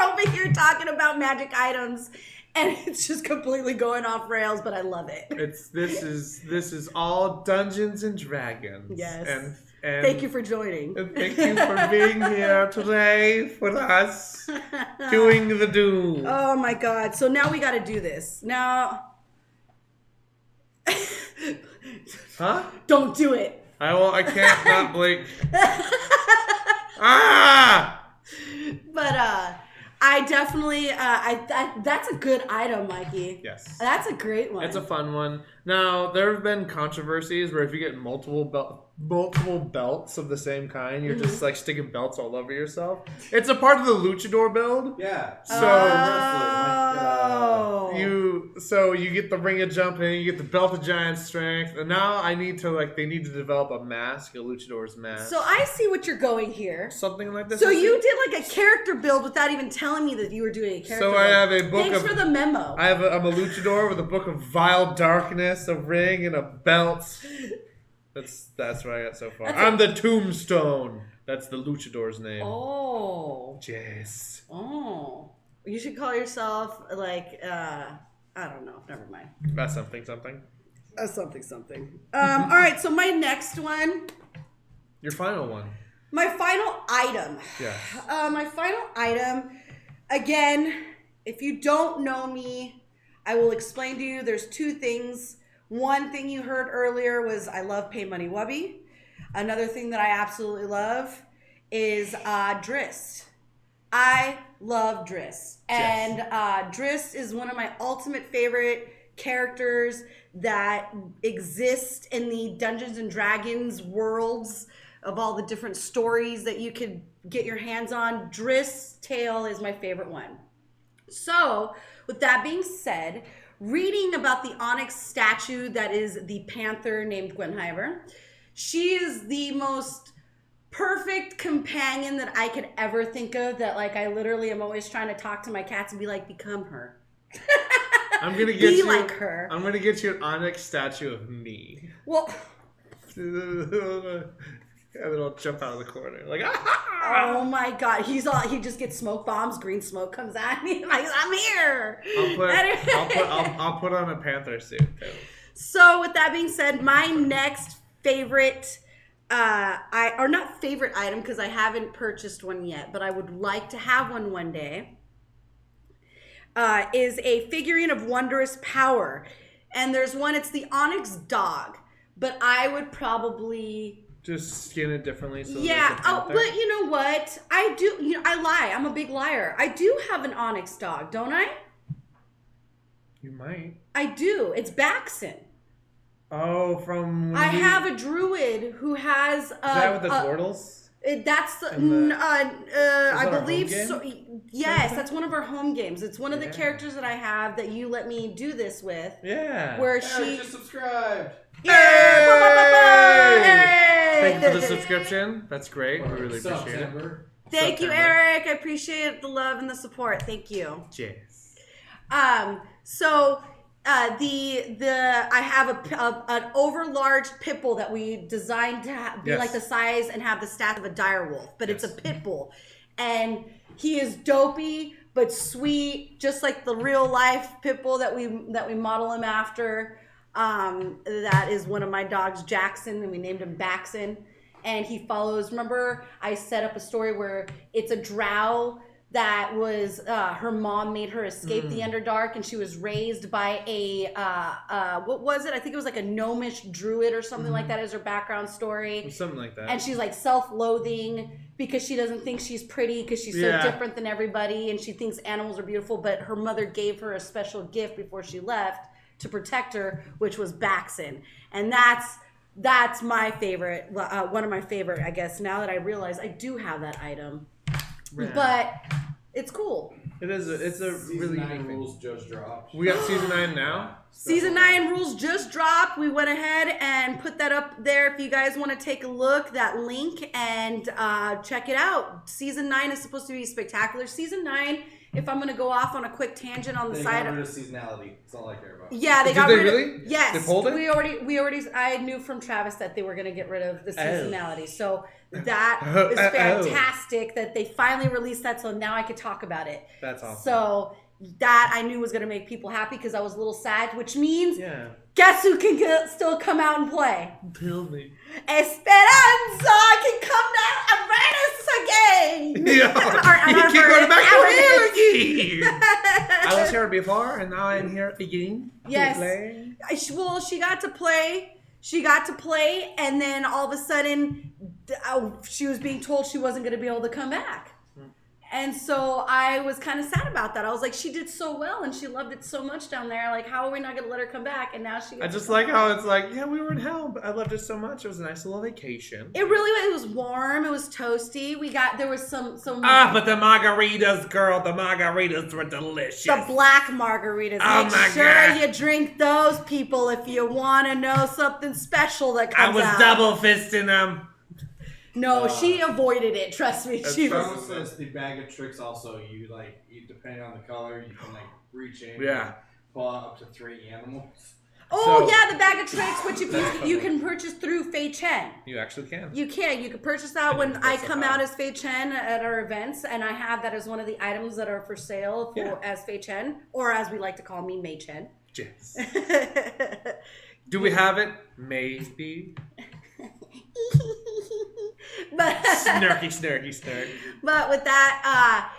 over over here talking about magic items, and it's just completely going off rails, but I love it. This is all Dungeons and Dragons. Yes. And Thank you for joining. And thank you for being here today with us, doing the do. Oh my God! So now we got to do this. Now, Huh? don't do it. I can't not blink. Ah! But I definitely that's a good item, Mikey. Yes. That's a great one. It's a fun one. Now, there have been controversies where if you get multiple belts of the same kind, you're just like sticking belts all over yourself. It's a part of the luchador build. Yeah. So Oh. you get the ring of jumping, you get the belt of giant strength, and now they need to develop a mask, a luchador's mask. So I see what you're going here. Something like this. So you did like a character build without even telling me that you were doing a character build. So I have a book Thanks of. for the memo. I'm a luchador with a book of vile darkness, a ring, and a belt. That's what I got so far. I'm the Tombstone. That's the luchador's name. Oh. Yes. Oh. You should call yourself like I don't know. Never mind. That's something. Something. All right. So my next one. Your final one. My final item. Yeah. My final item. Again, if you don't know me, I will explain to you. There's two things. One thing you heard earlier was I love Pay Money Wubby. Another thing that I absolutely love is Driss. I love Driss. And Driss is one of my ultimate favorite characters that exist in the Dungeons and Dragons worlds of all the different stories that you could get your hands on. Driss' tale is my favorite one. So, with that being said, reading about the onyx statue that is the panther named Gwenhwyvar, she is the most perfect companion that I could ever think of. That like I literally am always trying to talk to my cats and be like, become her. I'm gonna get be you like her. I'm gonna get you an onyx statue of me. Well, And then I'll jump out of the corner like oh my God, he just gets smoke bombs. Green smoke comes at me. Like I'm here. I'll put on a panther suit too. So with that being said, my next favorite, not favorite item because I haven't purchased one yet, but I would like to have one day, is a figurine of wondrous power. And there's one, it's the Onyx Dog, but I would probably... Just skin it differently. So yeah. Oh, but you know what? I do. You know, I lie. I'm a big liar. I do have an Onyx Dog, don't I? You might. I do. It's Baxen. Oh, from. I have a druid who has. Is that with the turtles? That's I believe so. Yes, that's one of our home games. It's one of the characters that I have that you let me do this with. Yeah. Where Eric just subscribed. Hey! Thank you for the subscription. That's great. We really appreciate it. Thank you, Eric. I appreciate the love and the support. Thank you. Yes. So I have an overlarge pit bull that we designed to be like the size and have the stats of a dire wolf, but it's a pit bull, and he is dopey but sweet, just like the real life pit bull that we model him after. That is one of my dogs, Jackson, and we named him Baxen. And he follows, remember I set up a story where it's a drow that was, her mom made her escape the Underdark, and she was raised by a, what was it? I think it was like a gnomish druid or something like that as her background story. Something like that. And she's like self-loathing because she doesn't think she's pretty because she's so different than everybody, and she thinks animals are beautiful, but her mother gave her a special gift before she left to protect her, which was Baxen. And that's my favorite, one of my favorite, I guess, now that I realize I do have that item. Rad. But it's cool. It is. It's a Season really 9 unique thing. rules just dropped. We got season 9 now. Season 9 rules just dropped. We went ahead and put that up there. If you guys want to take a look, that link, and check it out. Season 9 is supposed to be spectacular. Season 9, if I'm going to go off on a quick tangent on the They side. got rid of seasonality. That's all I care about. Yeah, they Did got they rid really? of. Yes, They pulled it? we already. I knew from Travis that they were going to get rid of the seasonality. So that is fantastic that they finally released that. So now I could talk about it. That's awesome. So that I knew was going to make people happy because I was a little sad, which means Yeah. guess who can still come out and play? Tell me. Esperanza can come down and rain us again. Yeah. Or- You keep going back to Arabic. here again. I was here before, and now I'm here again. Yes. To play. Well, she got to play. And then all of a sudden, she was being told she wasn't going to be able to come back. And so I was kind of sad about that. I was like, she did so well, and she loved it so much down there. Like, how are we not going to let her come back? And now she. I just like how it's like, yeah, we were in hell, but I loved it so much. It was a nice little vacation. It was warm. It was toasty. There was some. But the margaritas, girl, the margaritas were delicious. The black margaritas. Oh Make my sure God. you drink those, people, if you want to know something special that I comes was out. double fisting them. No, she avoided it. Trust me. She was. Travis says the bag of tricks also, you depending on the color, you can reach in Yeah. and pull out up to 3 animals. Oh So- yeah, the bag of tricks, which you can purchase through Fei Chen. You actually can. You can purchase that when I That's come about- out as Fei Chen at our events, and I have that as one of the items that are for sale as Fei Chen, or as we like to call me, Mei Chen. Yes. Do we have it? Maybe. But Snarky. But with that,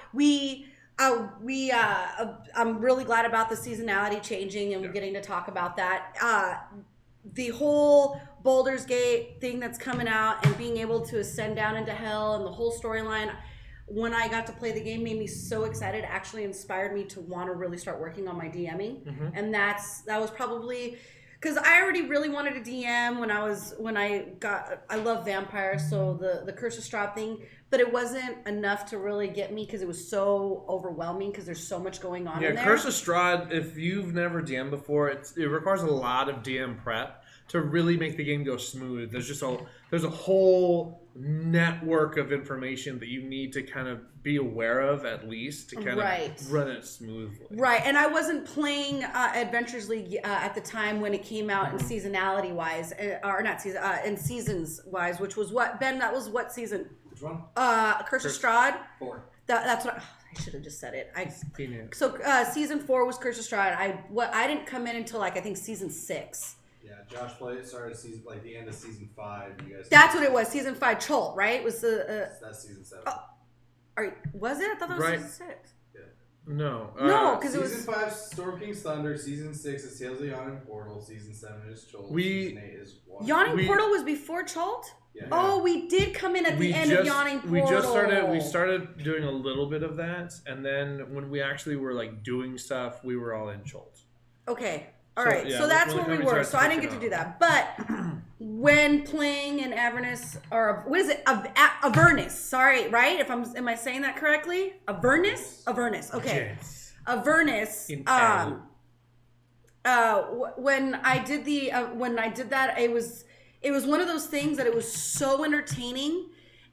I'm really glad about the seasonality changing and getting to talk about that. The whole Baldur's Gate thing that's coming out and being able to ascend down into hell and the whole storyline, when I got to play the game, made me so excited. It actually inspired me to want to really start working on my DMing. Mm-hmm. And that was probably because I already really wanted to DM I love vampires, so the Curse of Strahd thing, but it wasn't enough to really get me because it was so overwhelming because there's so much going on in there. Curse of Strahd, if you've never DM'd before, it requires a lot of DM prep to really make the game go smooth. There's a whole network of information that you need to kind of be aware of, at least, to kind of run it smoothly. Right, and I wasn't playing Adventures League at the time when it came out in seasonality wise, or not season, in seasons wise, which was what, Ben? That was what season? Which one? Curse of Strahd. 4. That's what I should have just said it. Convenient. So season 4 was Curse of Strahd. I didn't come in until I think season 6. Yeah, Josh started season the end of season 5. You guys. That's what it was. Season 5, Cholt, right? Was the That's season 7. was it? I thought that was Right. season 6. No. No, because it Season was 5 Storm King's Thunder. Season 6 is Tales of Yawning Portal. Season 7 is Cholt. Season 8 is Water. Yawning Portal was before Cholt. Yeah. Oh, we did come in at the end of Yawning Portal. We started doing a little bit of that, and then when we actually were doing stuff, we were all in Cholt. Okay. All So, right. yeah, So that's when where we we were. started So I didn't get to switching do that. But when playing in Avernus, or what is it? Avernus. Sorry, right? Am I saying that correctly? Avernus? Avernus. Okay. Yes. Avernus. In When I did that, it was one of those things that it was so entertaining,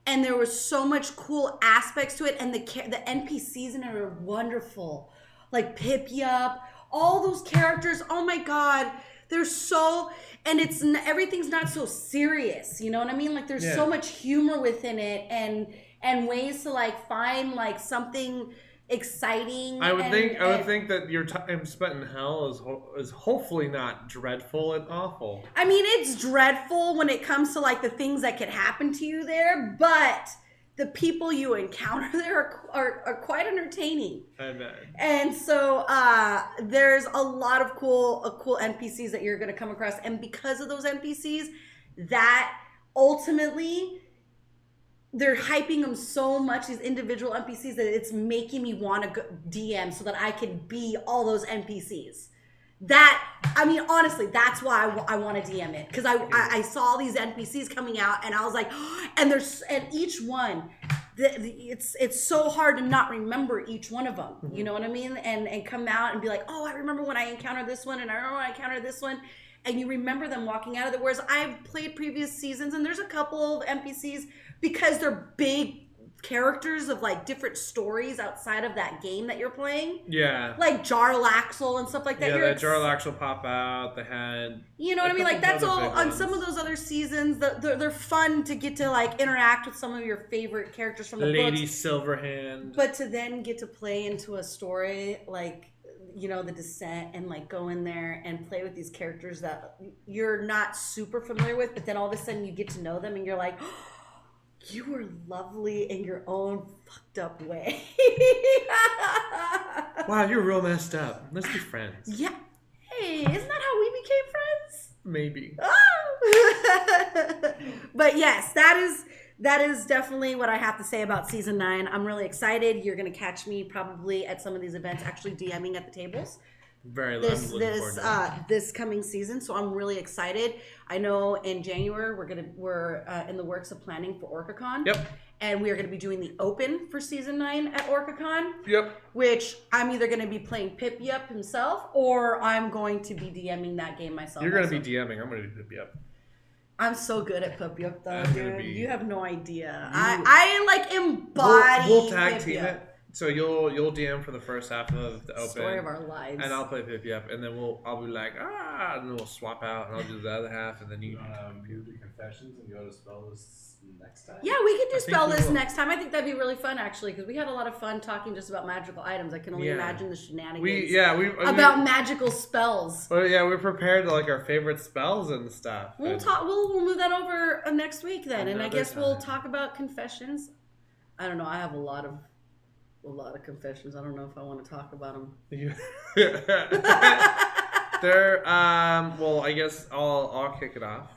and there was so much cool aspects to it, and the NPCs in it are wonderful, like Pip-Yup, all those characters. Oh my god, they're so, and everything's not so serious. You know what I mean? Like there's so much humor within it, and ways to find something exciting. I would think that your time spent in hell is hopefully not dreadful and awful. I mean, it's dreadful when it comes to the things that could happen to you there, but the people you encounter there are quite entertaining. I bet. And so there's a lot of cool NPCs that you're going to come across, and because of those NPCs, that ultimately they're hyping them so much, these individual NPCs, that it's making me want to DM so that I can be all those NPCs. Honestly, that's why I want to DM it, because I saw these NPCs coming out, and I was like, and each one it's so hard to not remember each one of them. You know what I mean? And come out and be like, oh, I remember when I encountered this one, and I remember when I encountered this one, and you remember them walking out of it. Whereas I've played previous seasons, and there's a couple of NPCs because they're big characters of like different stories outside of that game that you're playing. Yeah. Like Jarlaxle and stuff like that. Yeah, that Jarlaxle will pop out. They had. You know what I mean? Like that's all on ones. some of those other seasons. They're fun to get to like interact with some of your favorite characters from the Lady books. Silverhand. But to then get to play into a story like, you know, The Descent, and like go in there and play with these characters that you're not super familiar with, but then all of a sudden you get to know them and you're like, oh, you were lovely in your own fucked up way. Wow, you're real messed up. Let's be friends. Yeah. Hey, isn't that how we became friends? Maybe. Oh. But yes, that is definitely what I have to say about season 9. I'm really excited. You're gonna catch me probably at some of these events, actually DMing at the tables. I'm looking forward to it. This coming season, so I'm really excited. I know in January we're in the works of planning for OrcaCon. Yep. And we are going to be doing the open for season 9 at OrcaCon. Yep. Which I'm either going to be playing Pip Yup himself, or I'm going to be DMing that game myself. You're going to be DMing. I'm going to do Pip Yup. I'm so good at Pip Yup, though, dude. You have no idea. I like embody. We'll tag Pip team Yup. it. So you'll DM for the first half of the open. Story of our lives. And I'll play Pip Yup, and then I'll be like, and then we'll swap out, and I'll do the other half, and then you do confessions and go to spell this next time. Yeah, we could do spell we list will. next time. I think that'd be really fun, actually, because we had a lot of fun talking just about magical items. I can only imagine the shenanigans about magical spells. Well, yeah, we're prepared to like our favorite spells and stuff. We'll talk. We'll move that over next week then, and I Another guess we'll time. talk about confessions. I don't know. I have a lot of confessions. I don't know if I want to talk about them. Well, I guess I'll kick it off.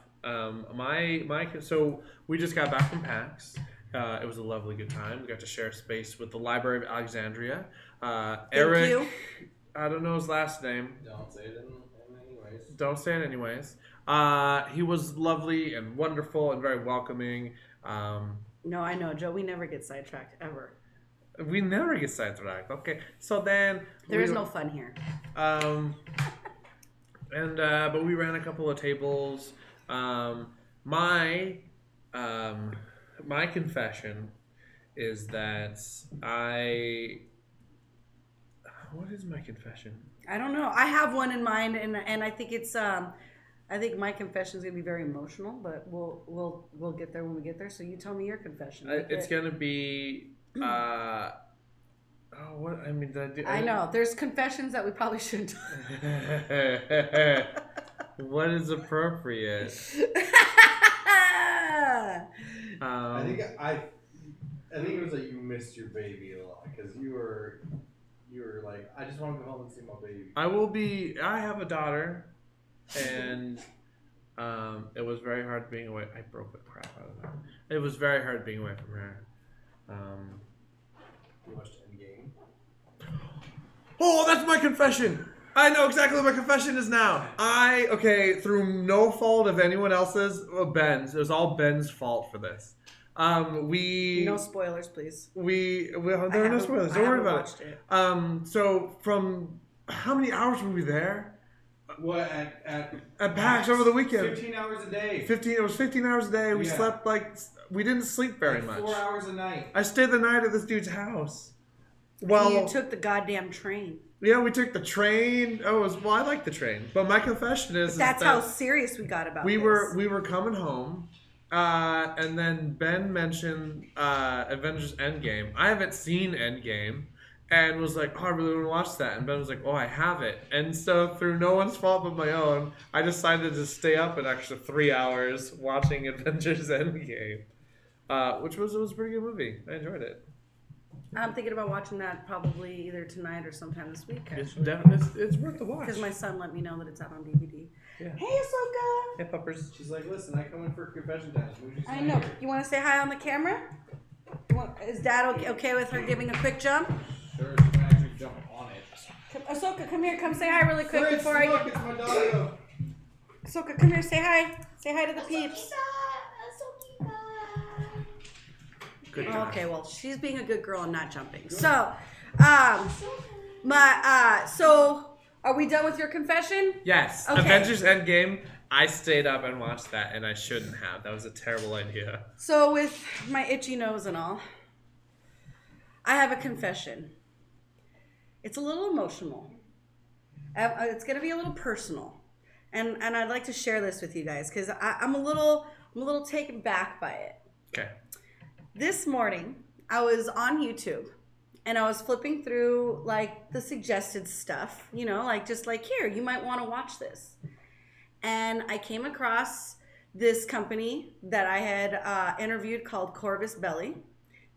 So we just got back from PAX. It was a lovely good time. We got to share space with the Library of Alexandria. Eric, you. I don't know his last name. Don't say it anyways. Don't say it anyways. He was lovely and wonderful and very welcoming. No, I know, Joe. We never get sidetracked ever. We never get sidetracked. Okay, so then There is no fun here. but we ran a couple of tables. My confession is that what is my confession? I don't know. I have one in mind, and I think it's I think my confession is gonna be very emotional, but we'll get there when we get there. So you tell me your confession. It's gonna be. What I mean, I know there's confessions that we probably shouldn't. What is appropriate? I think it was like you missed your baby a lot because you were like, I just want to go home and see my baby. I have a daughter, and it was very hard being away. I broke the crap out of that. It was very hard being away from her. You watched Endgame. Oh, that's my confession. I know exactly what my confession is now. Through no fault of anyone else's, Ben's. It was all Ben's fault for this. No spoilers, please. There are no spoilers. Don't worry about it. So from how many hours were we there? What At PAX over the weekend. 15 hours a day. 15. It was 15 hours a day. We Yeah. slept we didn't sleep very much. 4 hours a night. I stayed the night at this dude's house. Well, You took the goddamn train. yeah, we took the train. I like the train. But my confession is That's that how serious we got about we this. were coming home, and then Ben mentioned Avengers Endgame. I haven't seen Endgame, and was like, oh, I really want to watch that. And Ben was like, oh, I have it. And so through no one's fault but my own, I decided to stay up an extra 3 hours watching Avengers Endgame, which was a pretty good movie. I enjoyed it. I'm thinking about watching that probably either tonight or sometime this week. It's worth the watch. Because my son let me know that it's out on DVD. Yeah. Hey, Ahsoka! Hey, puppers. She's like, listen, I come in for confession time. I know. You want to say hi on the camera? Is Dad okay with her giving a quick jump? Sure, she can actually jump on it. Ahsoka, come here. Come say hi really quick Fritz, before I look, get... it's my doggo. Ahsoka, come here. Say hi. Say hi to the peeps. Good job. Okay, well, she's being a good girl and not jumping. So, so are we done with your confession? Yes. Okay. Avengers Endgame. I stayed up and watched that, and I shouldn't have. That was a terrible idea. So with my itchy nose and all, I have a confession. It's a little emotional. It's gonna be a little personal, and I'd like to share this with you guys because I'm a little taken back by it. Okay. This morning, I was on YouTube and I was flipping through like the suggested stuff, you know, like just like here, you might want to watch this. And I came across this company that I had interviewed called Corvus Belli.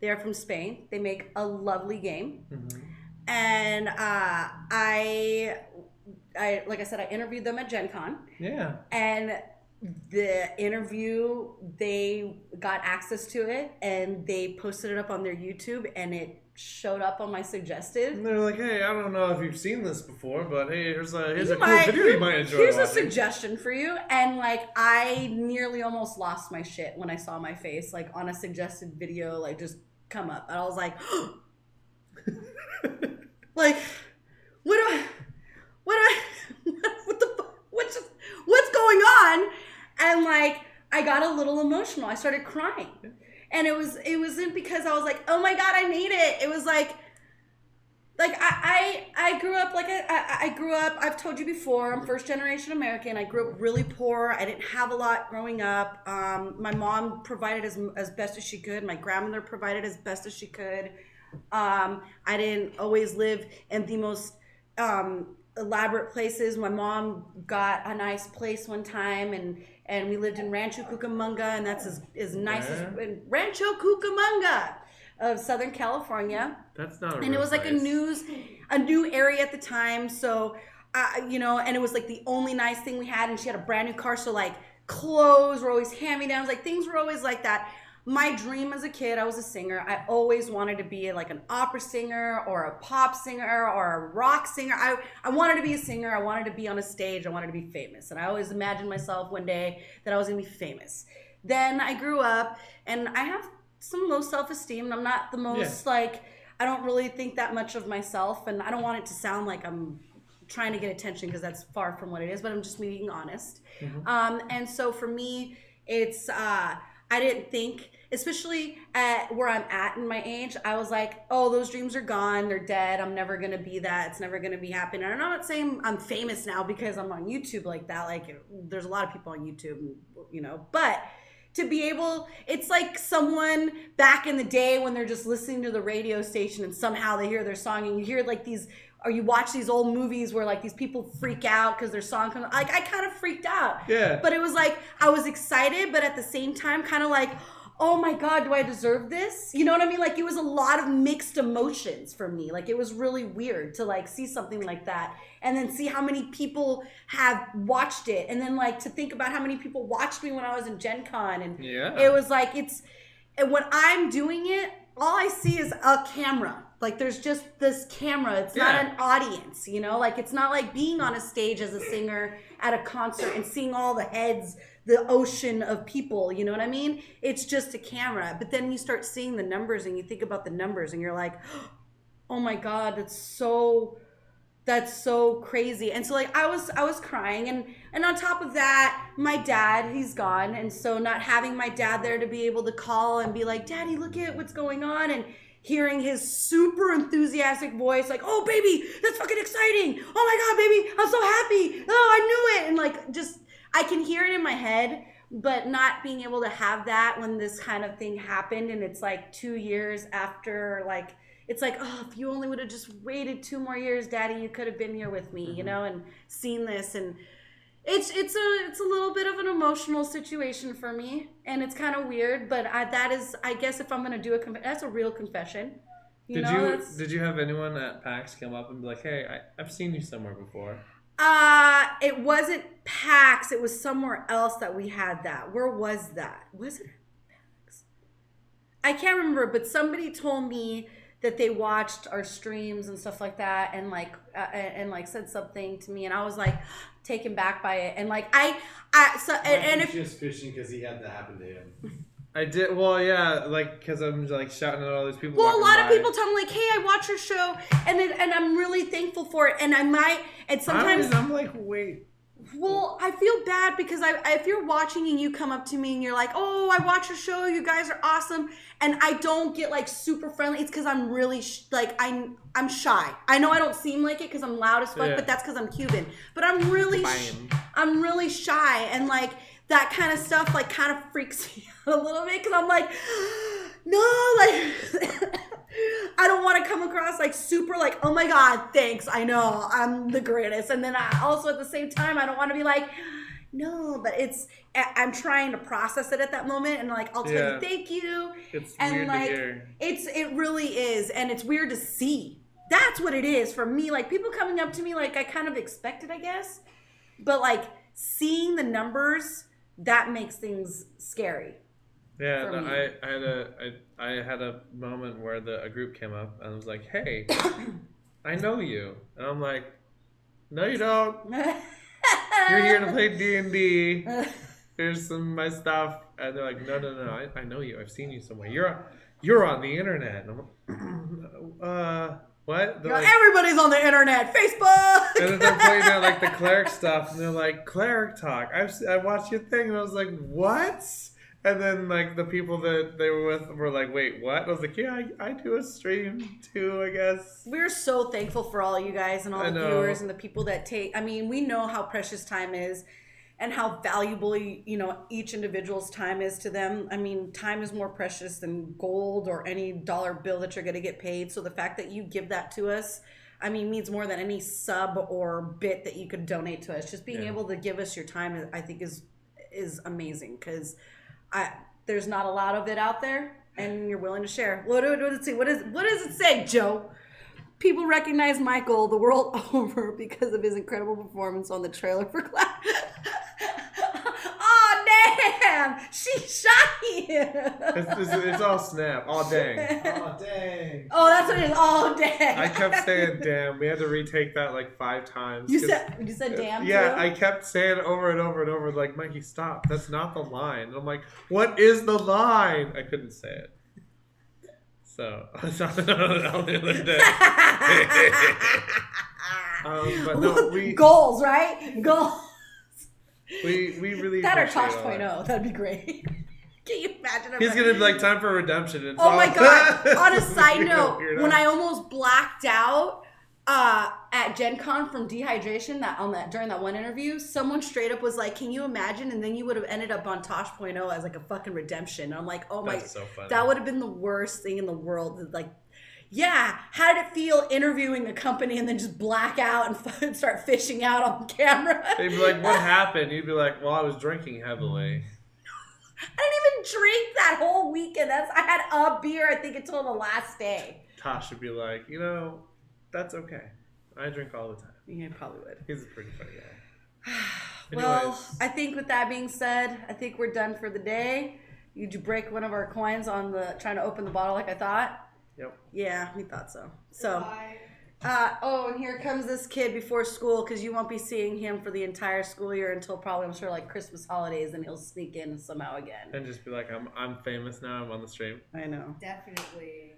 They're from Spain. They make a lovely game. Mm-hmm. And I like I said, I interviewed them at Gen Con. Yeah. And the interview, they got access to it and they posted it up on their YouTube and it showed up on my suggested. And they're like, hey, I don't know if you've seen this before, but hey, here's a cool video you might enjoy Here's watching. A suggestion for you. And like, I nearly almost lost my shit when I saw my face, like on a suggested video, like just come up. And I was like, like, what's going on? And like, I got a little emotional. I started crying. And it wasn't because I was like, oh my God, I made it. It was like I grew up like I grew up, I've told you before, I'm first generation American. I grew up really poor. I didn't have a lot growing up. My mom provided as best as she could. My grandmother provided as best as she could. I didn't always live in the most elaborate places. My mom got a nice place one time and we lived in Rancho Cucamonga, and that's as nice as Rancho Cucamonga of Southern California. That's not a and it was like a new area at the time. So, you know, and it was like the only nice thing we had. And she had a brand new car. So like clothes were always hand-me-downs. Like things were always like that. My dream as a kid, I was a singer. I always wanted to be like an opera singer or a pop singer or a rock singer. I wanted to be a singer. I wanted to be on a stage. I wanted to be famous. And I always imagined myself one day that I was going to be famous. Then I grew up and I have some low self-esteem. And I'm not the most like, I don't really think that much of myself. And I don't want it to sound like I'm trying to get attention because that's far from what it is, but I'm just being honest. Mm-hmm. And so for me, it's, I didn't think, especially at where I'm at in my age, I was like, oh, those dreams are gone. They're dead. I'm never going to be that. It's never going to be happening. And I'm not saying I'm famous now because I'm on YouTube like that. Like there's a lot of people on YouTube, you know, but to be able, it's like someone back in the day when they're just listening to the radio station and somehow they hear their song and you hear like these, or you watch these old movies where like these people freak out because their song comes, like I kind of freaked out. Yeah. But it was like, I was excited, but at the same time kind of like, oh my God, do I deserve this? You know what I mean? Like it was a lot of mixed emotions for me. Like it was really weird to like see something like that and then see how many people have watched it. And then like to think about how many people watched me when I was in Gen Con. And it was like, and when I'm doing it, all I see is a camera. Like there's just this camera. It's not an audience, you know? Like it's not like being on a stage as a singer at a concert and seeing all the heads, the ocean of people, you know what I mean? It's just a camera. But then you start seeing the numbers and you think about the numbers and you're like, oh my God, that's so crazy. And so like I was crying and on top of that, my dad, he's gone. And so not having my dad there to be able to call and be like, Daddy, look at what's going on, and hearing his super enthusiastic voice, like, oh baby, that's fucking exciting. Oh my God, baby, I'm so happy. Oh, I knew it. And like, just, I can hear it in my head, but not being able to have that when this kind of thing happened. And it's like 2 years after, like, it's like, oh, if you only would have just waited 2 more years, Daddy, you could have been here with me, you know, and seen this. And it's a little bit of an emotional situation for me, and it's kind of weird, but that is, I guess, if I'm gonna do that's a real confession. Did you have anyone at PAX come up and be like, hey, I've seen you somewhere before? It wasn't PAX. It was somewhere else that we had that. Where was that? Was it PAX? I can't remember, but somebody told me that they watched our streams and stuff like that, and like said something to me, and I was like taken back by it, and like and if just fishing because he had that happen to him. I did. Well, yeah, like because I'm like shouting at all these people. Well, a lot of by. people tell me like, "Hey, I watch your show," and I'm really thankful for it. And I might, and sometimes I'm like, wait. well, I feel bad because if you're watching and you come up to me and you're like, "Oh, I watch your show. You guys are awesome," and I don't get like super friendly, it's because I'm really I'm shy. I know I don't seem like it because I'm loud as fuck, Yeah. but that's because I'm Cuban. But I'm really shy, and like that kind of stuff like kind of freaks me out a little bit because I'm like, no, like. I don't want to come across like super like, oh my God, thanks. I know I'm the greatest. And then I also at the same time, I don't want to be like, no, but I'm trying to process it at that moment. And like, I'll tell you, thank you. It's and weird like, to hear. it really is. And it's weird to see. That's what it is for me. Like people coming up to me, like I kind of expected, I guess, but like seeing the numbers, that makes things scary. Yeah, no, I had a moment where a group came up and was like, "Hey, I know you," and I'm like, "No, you don't. You're here to play D&D. Here's some of my stuff." And they're like, "No, I know you. I've seen you somewhere. You're on the internet." And I'm like, what? They're like, everybody's on the internet, Facebook. And then they're pointing out like the cleric stuff, and they're like, "Cleric talk. I watched your thing," and I was like, "What?" And then, like, the people that they were with were like, wait, what? I was like, yeah, I do a stream, too, I guess. We're so thankful for all you guys and all the viewers and the people that take... I mean, we know how precious time is and how valuable, each individual's time is to them. I mean, time is more precious than gold or any dollar bill that you're going to get paid. So the fact that you give that to us, I mean, means more than any sub or bit that you could donate to us. Just being able to give us your time, I think, is amazing because... there's not a lot of it out there, and you're willing to share. What does it say, Joe? People recognize Michael the world over because of his incredible performance on the trailer for Class. Oh damn! She shot you. It's all snap. Oh dang. Oh, dang. Oh, that's what it is. Oh dang. I kept saying damn. We had to retake that like 5 times. You said damn. Yeah, too? I kept saying it over and over and over. Like, Mikey, stop. That's not the line. And I'm like, what is the line? I couldn't say it. So I saw it on the other day. But no, goals, right? Goals. We really that or appreciate Tosh all 0.0. That'd be great. Can you imagine? He's gonna be like, time for redemption. It's oh my God! On a side note, weird when I almost blacked out at Gen Con from dehydration during that one interview, someone straight up was like, "Can you imagine?" And then you would have ended up on Tosh 0.0 as like a fucking redemption. And I'm like, oh That's so funny. that would have been the worst thing in the world. Like, yeah, how did it feel interviewing a company and then just black out and start fishing out on camera? They'd be like, what happened? You'd be like, well, I was drinking heavily. I didn't even drink that whole weekend. I had a beer, I think, until the last day. Tosh would be like, that's okay. I drink all the time. Yeah, probably would. He's a pretty funny guy. Well, Anyways. I think with that being said, I think we're done for the day. Did you break one of our coins on trying to open the bottle like I thought? Yep. Yeah, we thought so. So, Bye. and here comes this kid before school because you won't be seeing him for the entire school year until probably, I'm sure, like Christmas holidays, and he'll sneak in somehow again. And just be like, I'm famous now. I'm on the stream. I know. Definitely.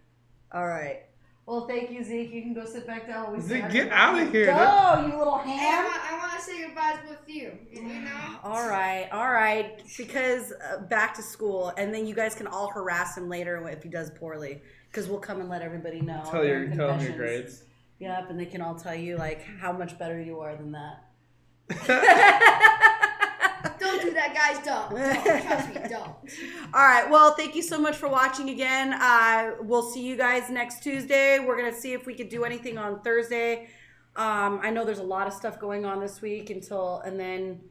All right. Well, thank you, Zeke. You can go sit back down. While we Zeke, start. get out of here. Go, you little Hey, ham. I want to say goodbyes with you. You know? All right. Because back to school, and then you guys can all harass him later if he does poorly. Because we'll come and let everybody know. Tell him your confessions. grades. Yep, and they can all tell you like how much better you are than that. Don't do that, guys. Don't. Trust me, don't. All right. Well, thank you so much for watching again. We'll see you guys next Tuesday. We're gonna see if we could do anything on Thursday. I know there's a lot of stuff going on this week and then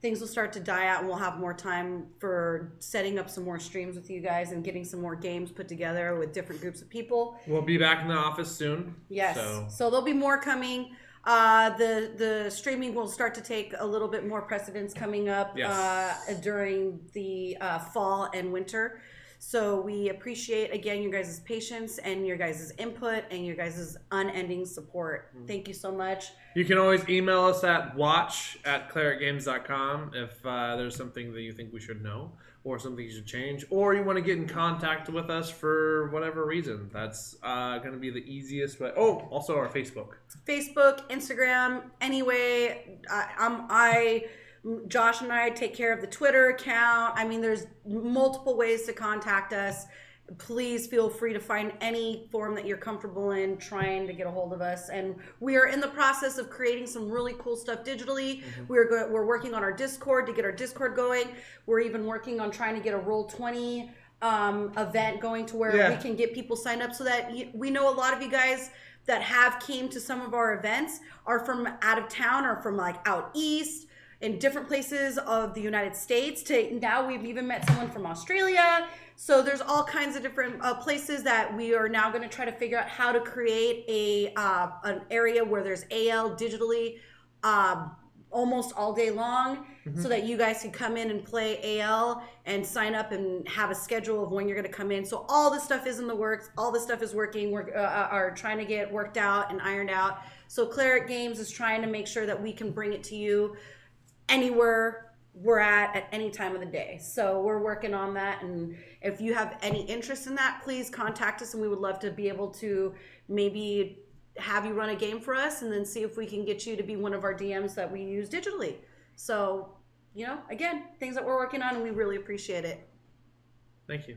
things will start to die out and we'll have more time for setting up some more streams with you guys and getting some more games put together with different groups of people. We'll be back in the office soon. Yes. So there'll be more coming. The streaming will start to take a little bit more precedence coming up Yes. during the fall and winter. So we appreciate, again, your guys' patience and your guys' input and your guys' unending support. Thank you so much. You can always email us at watch@clericgames.com if there's something that you think we should know or something you should change, or you want to get in contact with us for whatever reason. That's going to be the easiest way. Oh, also our Facebook. Facebook, Instagram, anyway, Josh and I take care of the Twitter account. I mean, there's multiple ways to contact us. Please feel free to find any form that you're comfortable in trying to get a hold of us. And we are in the process of creating some really cool stuff digitally. We're working on our Discord to get our Discord going. We're even working on trying to get a Roll20 event going to where we can get people signed up so that we know a lot of you guys that have came to some of our events are from out of town or from like out east in different places of the United States. To now we've even met someone from Australia. So there's all kinds of different places that we are now going to try to figure out how to create an area where there's AL digitally almost all day long, so that you guys can come in and play AL and sign up and have a schedule of when you're going to come in. So all this stuff is in the works. All this stuff is working. We're are trying to get worked out and ironed out. So Cleric Games is trying to make sure that we can bring it to you anywhere we're at any time of the day. So we're working on that, and if you have any interest in that, please contact us, and we would love to be able to maybe have you run a game for us and then see if we can get you to be one of our DMs that we use digitally. So, again, things that we're working on, and we really appreciate it. Thank you.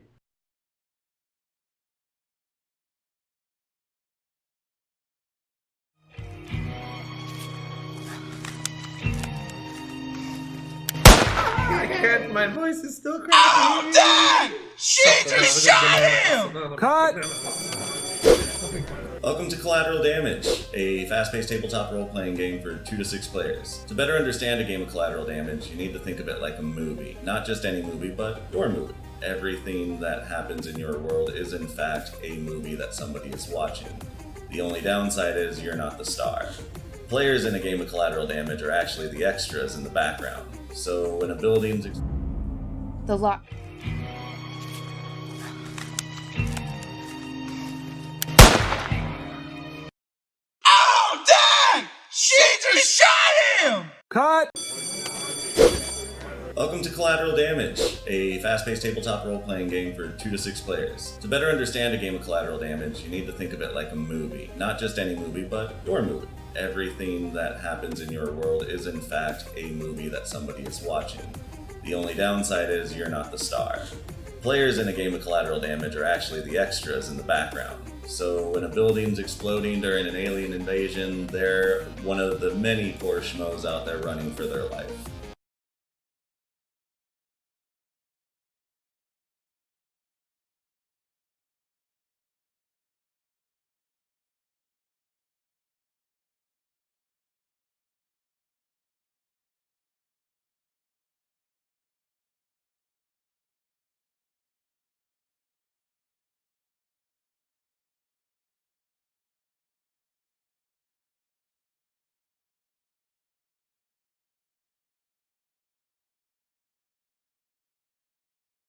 I can't. My voice is still cracking. Oh, Dad! She just shot him! Cut! Welcome to Collateral Damage, a fast-paced tabletop role-playing game for 2 to 6 players. To better understand a game of Collateral Damage, you need to think of it like a movie. Not just any movie, but your movie. Everything that happens in your world is in fact a movie that somebody is watching. The only downside is you're not the star. Players in a game of Collateral Damage are actually the extras in the background. So when a building's... The lock. Oh, Dad! She just shot him! Cut! Welcome to Collateral Damage, a fast-paced tabletop role-playing game for 2 to 6 players. To better understand a game of Collateral Damage, you need to think of it like a movie. Not just any movie, but your movie. Everything that happens in your world is in fact a movie that somebody is watching. The only downside is you're not the star. Players in a game of Collateral Damage are actually the extras in the background. So when a building's exploding during an alien invasion, they're one of the many poor schmoes out there running for their life.